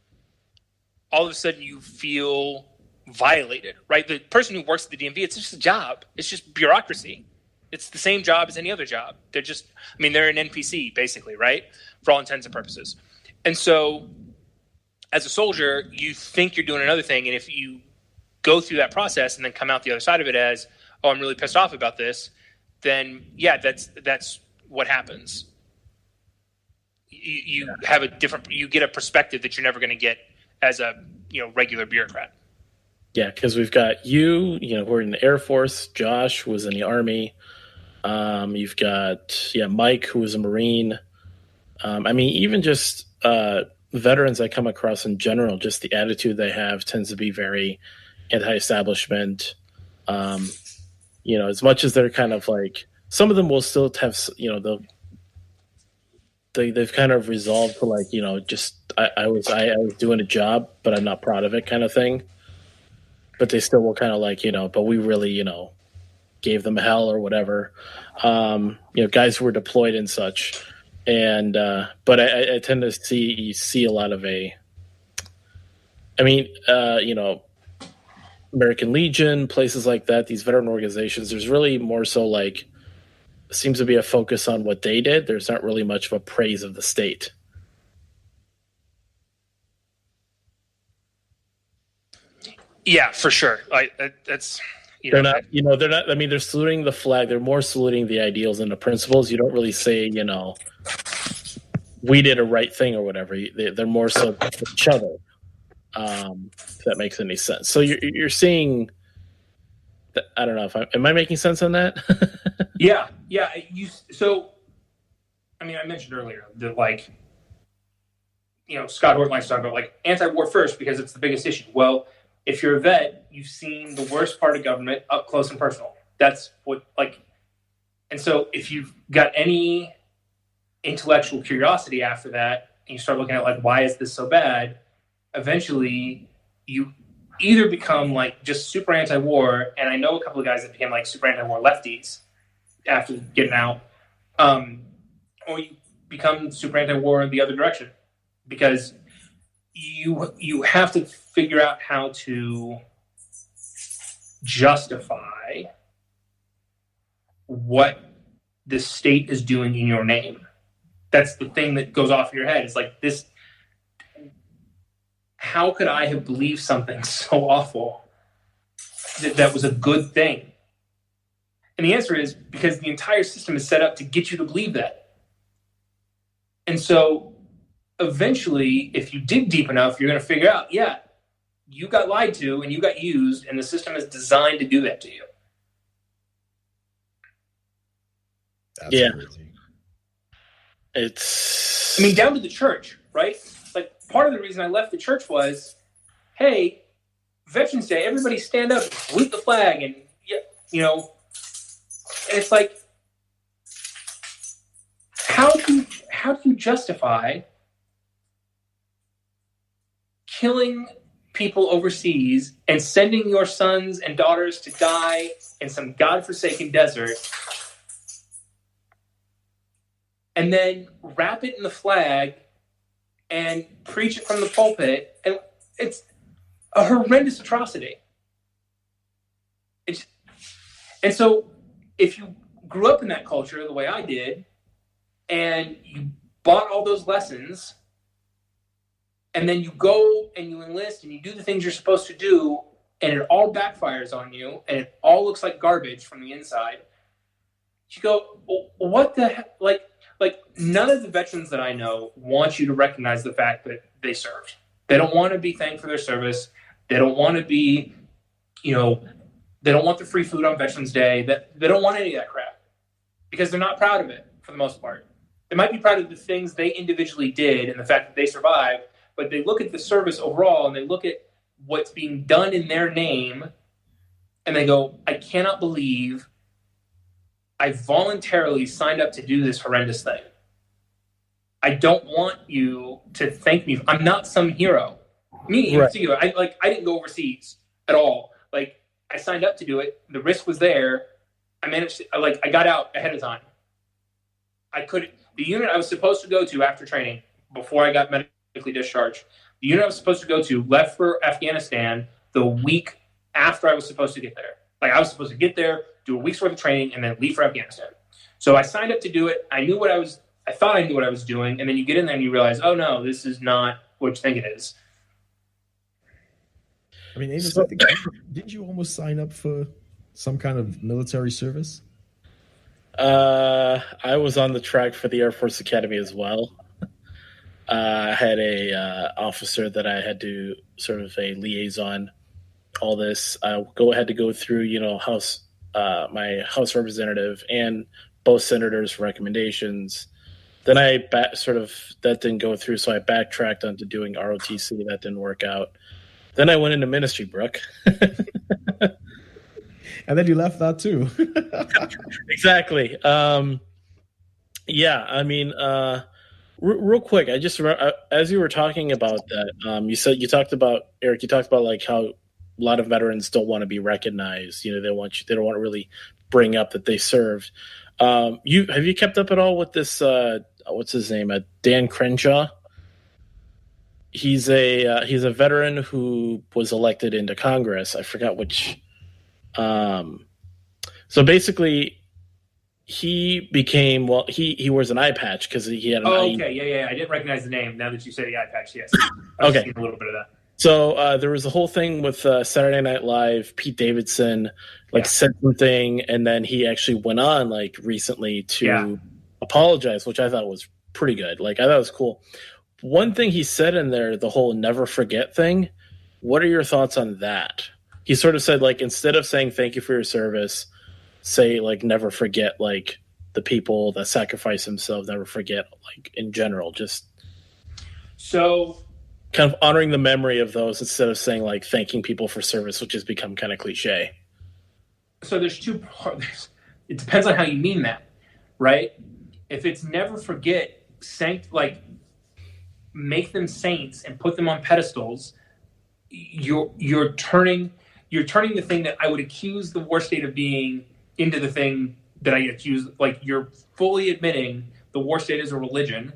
all of a sudden you feel violated, right? The person who works at the DMV, it's just a job. It's just bureaucracy. It's the same job as any other job. They're just, they're an NPC basically, right? For all intents and purposes. And so as a soldier, you think you're doing another thing. And if you go through that process and then come out the other side of it as, "Oh, I'm really pissed off about this," then yeah, that's what happens. You have you get a perspective that you're never going to get as a regular bureaucrat. Yeah, because we've got who are in the Air Force, Josh, who was in the Army. You've got Mike, who was a Marine. Even just veterans I come across in general, just the attitude they have tends to be very anti-establishment. As much as they're kind of some of them will still have, they've kind of resolved to just I was doing a job, but I'm not proud of it, kind of thing. But they still will kind of but we really gave them hell or whatever. Guys who were deployed and such, and but I tend to see a lot of American Legion, places like that, these veteran organizations, there's really more so seems to be a focus on what they did. There's not really much of a praise of the state. Yeah, for sure. That's they're not. They're not. They're saluting the flag. They're more saluting the ideals and the principles. You don't really say, we did a right thing or whatever. They're more so each other. If that makes any sense. So you're seeing. I don't know if am I making sense on that? Yeah. So, I mentioned earlier that Scott Horton likes to talk about anti-war first because it's the biggest issue. Well, if you're a vet, you've seen the worst part of government up close and personal. That's what and so if you've got any intellectual curiosity after that, and you start looking at why is this so bad, eventually you either become just super anti-war, and I know a couple of guys that became super anti-war lefties after getting out, or you become super anti-war the other direction, because you have to figure out how to justify what the state is doing in your name. That's the thing that goes off in your head. It's this. How could I have believed something so awful that was a good thing? And the answer is because the entire system is set up to get you to believe that. And so eventually, if you dig deep enough, you're going to figure out, you got lied to and you got used, and the system is designed to do that to you. That's crazy. It's... down to the church, right? part of the reason I left the church was, hey, Veterans Day, everybody stand up, salute the flag, and and it's like, how do you justify killing people overseas and sending your sons and daughters to die in some godforsaken desert, and then wrap it in the flag and preach it from the pulpit? And it's a horrendous atrocity. And so if you grew up in that culture the way I did, and you bought all those lessons, and then you go and you enlist and you do the things you're supposed to do, and it all backfires on you, and it all looks like garbage from the inside, you go, what the heck? Like none of the veterans that I know want you to recognize the fact that they served. They don't want to be thanked for their service. They don't want to be, they don't want the free food on Veterans Day. They don't want any of that crap because they're not proud of it for the most part. They might be proud of the things they individually did and the fact that they survived, but they look at the service overall and they look at what's being done in their name and they go, I cannot believe I voluntarily signed up to do this horrendous thing. I don't want you to thank me. I'm not some hero. Me in particular, I didn't go overseas at all. I signed up to do it. The risk was there. I managed to, I got out ahead of time. The unit I was supposed to go to after training, before I got medically discharged, the unit I was supposed to go to left for Afghanistan the week after I was supposed to get there. I was supposed to get there, do a week's worth of training, and then leave for Afghanistan. So I signed up to do it. I thought I knew what I was doing. And then you get in there and you realize, oh no, this is not what you think it is. I mean, Amos, didn't you almost sign up for some kind of military service? I was on the track for the Air Force Academy as well. I had a officer that I had to sort of a liaison. All this, I had to go through, my House representative and both senators' recommendations. Then that didn't go through, so I backtracked onto doing ROTC. That didn't work out. Then I went into ministry, Brooke. And then you left that too. Exactly. Real quick, I just remember, as you were talking about that, you talked about how a lot of veterans don't want to be recognized. They don't want to really bring up that they served. Have you kept up at all with this? What's his name? Dan Crenshaw. He's a veteran who was elected into Congress. I forgot which. So basically, he became he wears an eye patch because he had an eye. Okay, yeah. I didn't recognize the name. Now that you say the eye patch, yes. Okay, a little bit of that. So there was a whole thing with Saturday Night Live. Pete Davidson said something, and then he actually went on recently to apologize, which I thought was pretty good. I thought it was cool. One thing he said in there, the whole never forget thing. What are your thoughts on that? He sort of said instead of saying thank you for your service, say never forget the people that sacrifice themselves. Never forget in general, just so kind of honoring the memory of those instead of saying thanking people for service, which has become kind of cliche. So there's two parts. It depends on how you mean that, right? If it's never forget, make them saints and put them on pedestals, you're turning the thing that I would accuse the war state of being into the thing that I accuse. You're fully admitting the war state is a religion,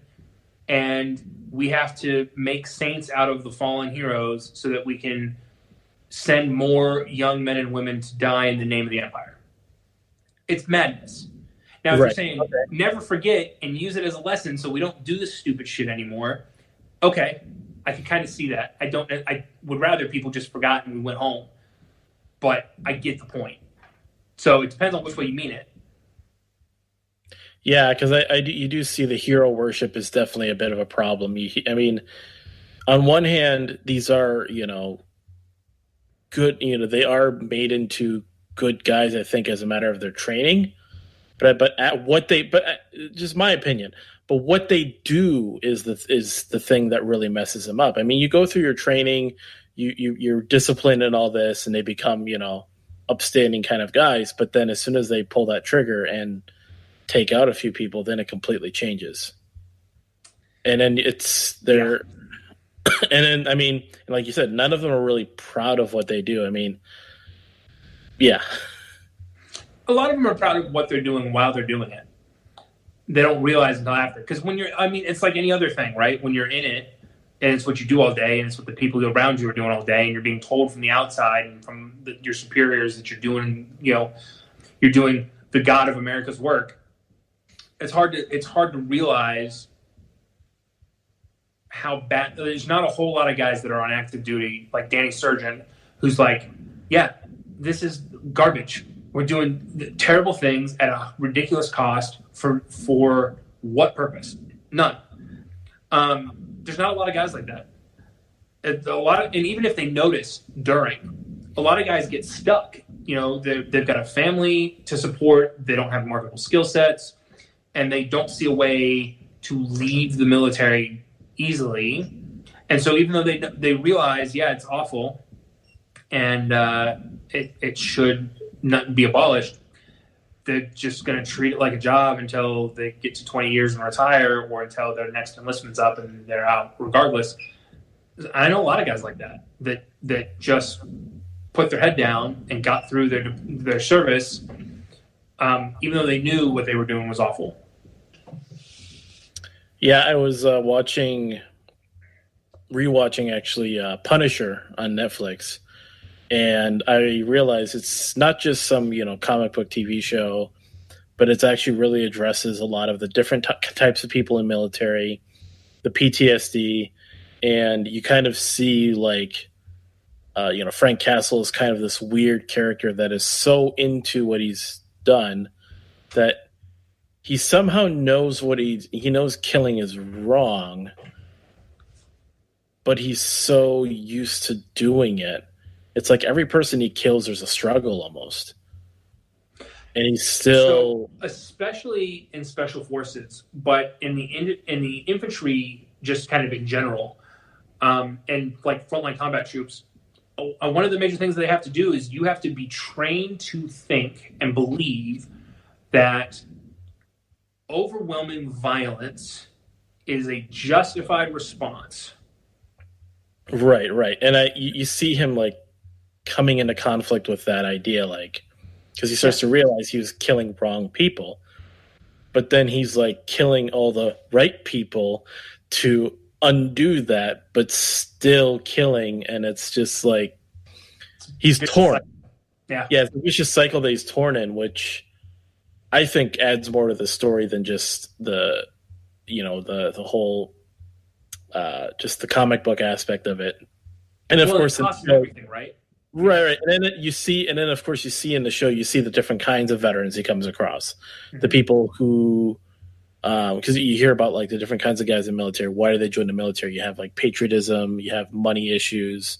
and we have to make saints out of the fallen heroes so that we can send more young men and women to die in the name of the empire. It's madness. Now, if you're saying never forget and use it as a lesson so we don't do this stupid shit anymore, okay, I can kind of see that. I would rather people just forgot and we went home. But I get the point. So it depends on which way you mean it. Yeah, because you do see the hero worship is definitely a bit of a problem. On one hand, these are, good, they are made into good guys, I think, as a matter of their training. But at what they, just my opinion. But what they do is the thing that really messes them up. I mean, you go through your training, you're disciplined in all this, and they become, upstanding kind of guys. But then as soon as they pull that trigger and take out a few people, then it completely changes. And then it's their, and then, I mean, like you said, none of them are really proud of what they do. I mean, yeah. A lot of them are proud of what they're doing while they're doing it. They don't realize until after. Because it's like any other thing, right? When you're in it, and it's what you do all day, and it's what the people around you are doing all day, and you're being told from the outside and from your superiors that you're doing, you're doing the God of America's work. It's hard to realize how bad. There's not a whole lot of guys that are on active duty, like Danny Surgeon, who's like, yeah, this is garbage. We're doing terrible things at a ridiculous cost for what purpose? None. There's not a lot of guys like that. And even if they notice during, a lot of guys get stuck. They've got a family to support. They don't have marketable skill sets, and they don't see a way to leave the military easily. And so even though they realize, yeah, it's awful, and it should not be abolished, they're just going to treat it like a job until they get to 20 years and retire, or until their next enlistment's up and they're out regardless. I know a lot of guys like that just put their head down and got through their service, even though they knew what they were doing was awful. Yeah, I was rewatching actually Punisher on Netflix. And I realized it's not just some, comic book TV show, but it's actually really addresses a lot of the different types of people in military, the PTSD, and you kind of see like, Frank Castle is kind of this weird character that is so into what he's done that he somehow knows he knows killing is wrong, but he's so used to doing it. It's like every person he kills, there's a struggle almost. And he's still... So, especially in special forces, but in the infantry, just kind of in general, and like frontline combat troops, one of the major things they have to do is you have to be trained to think and believe that overwhelming violence is a justified response. Right. And you see him like coming into conflict with that idea, like, because he starts to realize he was killing wrong people, but then he's like killing all the right people to undo that, but still killing, and it's just like he's torn. Yeah, it's a vicious cycle that he's torn in, which I think adds more to the story than just the whole just the comic book aspect of it. And of course, it's everything, right? Right. And then of course you see in the show, you see the different kinds of veterans he comes across. Mm-hmm. The people who, because you hear about like the different kinds of guys in the military. Why do they join the military? You have like patriotism, you have money issues,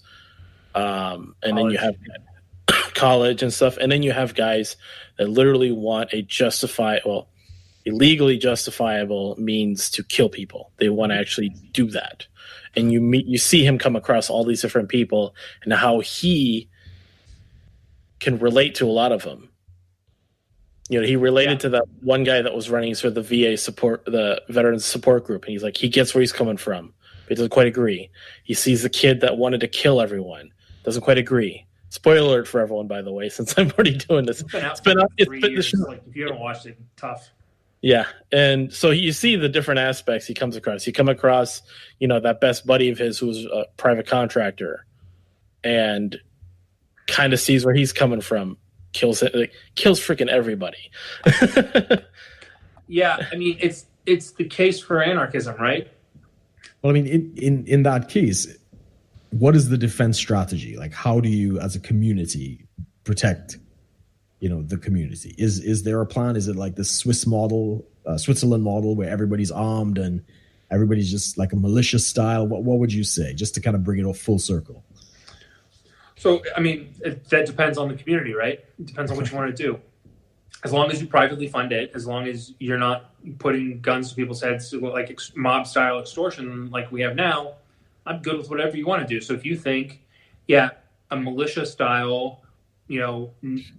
and then you have college and stuff. And then you have guys that literally want illegally justifiable means to kill people. They want to actually do that. And you see him come across all these different people and how he can relate to a lot of them. He related to that one guy that was running sort of the VA support, the veterans support group. And he's like, he gets where he's coming from, but he doesn't quite agree. He sees the kid that wanted to kill everyone, doesn't quite agree. Spoiler alert for everyone, by the way, since I'm already doing this. It's been out for 3 years. Like, if you haven't watched it, tough. Yeah, and so you see the different aspects he comes across. You come across, that best buddy of his who's a private contractor, and kind of sees where he's coming from. Kills freaking everybody. Yeah, I mean it's the case for anarchism, right? Well, I mean, in that case, what is the defense strategy? Like, how do you, as a community, protect? The community. Is there a plan? Is it like the Switzerland model, where everybody's armed and everybody's just like a militia style? What would you say, just to kind of bring it all full circle? So, I mean, that depends on the community, right? It depends on what you want to do. as long as you privately fund it, as long as you're not putting guns to people's heads, like mob-style extortion like we have now, I'm good with whatever you want to do. So if you think, yeah, a militia-style,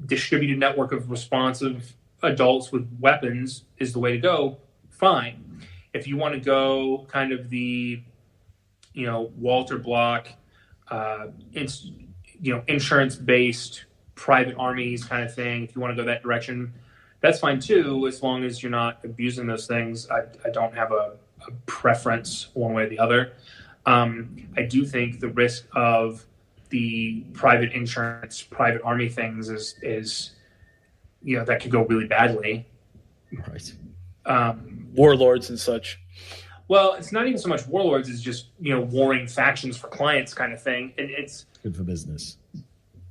distributed network of responsive adults with weapons is the way to go, fine. If you want to go kind of the, Walter Block, insurance-based private armies kind of thing, if you want to go that direction, that's fine too, as long as you're not abusing those things. I don't have a preference one way or the other. I do think the risk of the private insurance, private army things is that could go really badly. Right. Warlords and such. Well, it's not even so much warlords; it's just warring factions for clients kind of thing, and it's good for business.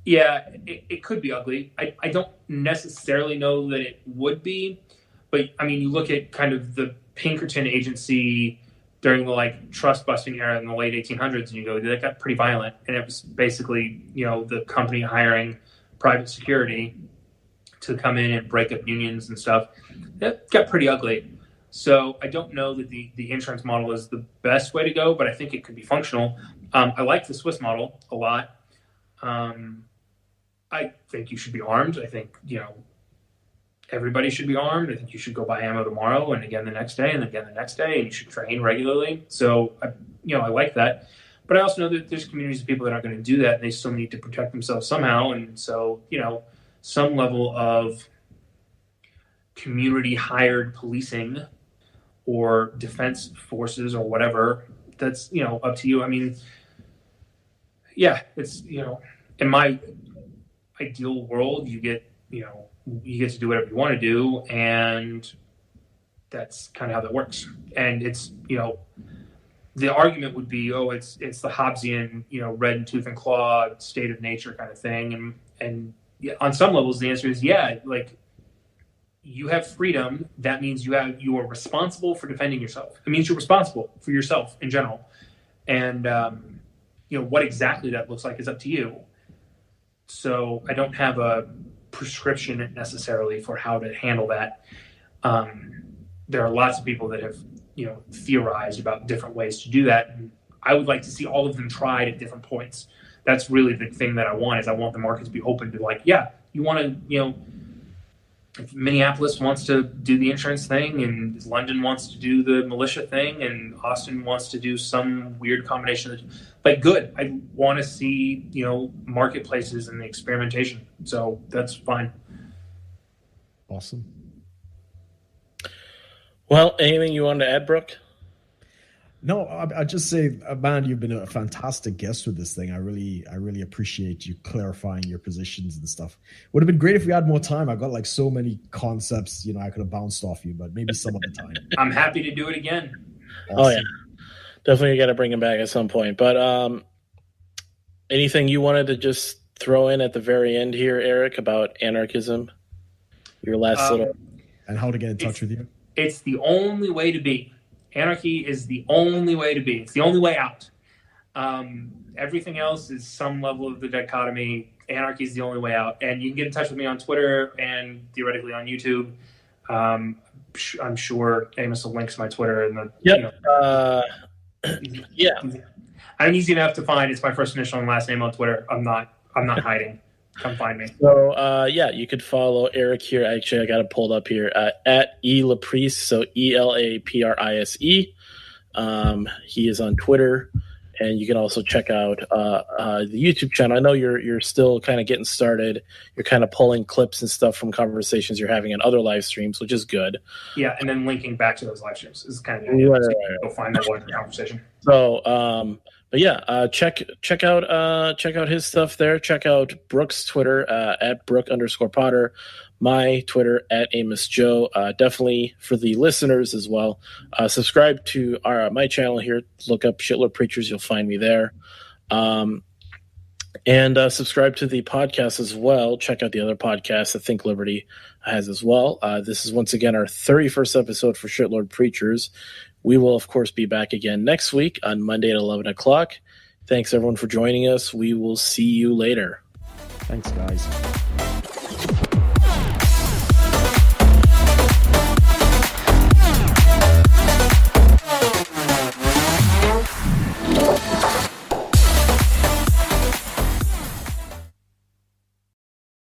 Yeah, it could be ugly. I don't necessarily know that it would be, but I mean, you look at kind of the Pinkerton agency during the trust busting era in the late 1800s, and you go, that got pretty violent, and it was basically the company hiring private security to come in and break up unions and stuff. That got pretty ugly. So I don't know that the insurance model is the best way to go, but I think it could be functional. I like the Swiss model a lot. I think you should be armed. I think, everybody should be armed. I think you should go buy ammo tomorrow and again the next day and again the next day, and you should train regularly. So, I like that. But I also know that there's communities of people that aren't going to do that, and they still need to protect themselves somehow. And so, some level of community-hired policing or defense forces or whatever, that's, up to you. I mean, yeah, it's, in my ideal world, you get to do whatever you want to do, and that's kind of how that works. And it's, the argument would be, it's the Hobbesian, red and tooth and claw state of nature kind of thing. And on some levels, the answer is, yeah, you have freedom. That means you are responsible for defending yourself. It means you're responsible for yourself in general. And, what exactly that looks like is up to you. So I don't have a prescription necessarily for how to handle that. There are lots of people that have, theorized about different ways to do that. And I would like to see all of them tried at different points. That's really the thing that I want the market to be open to you want to, if Minneapolis wants to do the insurance thing and London wants to do the militia thing and Austin wants to do some weird combination of good. I want to see, marketplaces and the experimentation. So that's fine. Awesome. Well, anything you wanted to add, Brook? No, I just say, man, you've been a fantastic guest with this thing. I really appreciate you clarifying your positions and stuff. Would have been great if we had more time. I've got so many concepts, I could have bounced off you, but maybe some other time. I'm happy to do it again. Awesome. Oh yeah, definitely got to bring him back at some point. But anything you wanted to just throw in at the very end here, Eric, about anarchism? Your last little and how to get in touch with you. It's the only way to be. Anarchy is the only way to be. It's the only way out. Everything else is some level of the dichotomy. Anarchy is the only way out. And you can get in touch with me on Twitter and theoretically on YouTube. I'm sure Amos will link to my Twitter. And yeah. I'm easy enough to find. It's my first initial and last name on Twitter. I'm not hiding. Come find me. So, you could follow Eric here. Actually, I got it pulled up here at E Laprise, so ELAPRISE. He is on Twitter, and you can also check out the YouTube channel. I know you're still kind of getting started. You're kind of pulling clips and stuff from conversations you're having on other live streams, which is good. Yeah, and then linking back to those live streams is kind of the idea. Right. Go find that one conversation. So, but yeah, check out his stuff there. Check out Brook's Twitter at Brook_Potter, my Twitter at Amos Joe. Definitely for the listeners as well. Subscribe to my channel here. Look up Shitlord-Preachers. You'll find me there. And subscribe to the podcast as well. Check out the other podcasts that Think Liberty has as well. This is once again our 31st episode for Shitlord-Preachers. We will, of course, be back again next week on Monday at 11 o'clock. Thanks, everyone, for joining us. We will see you later. Thanks, guys.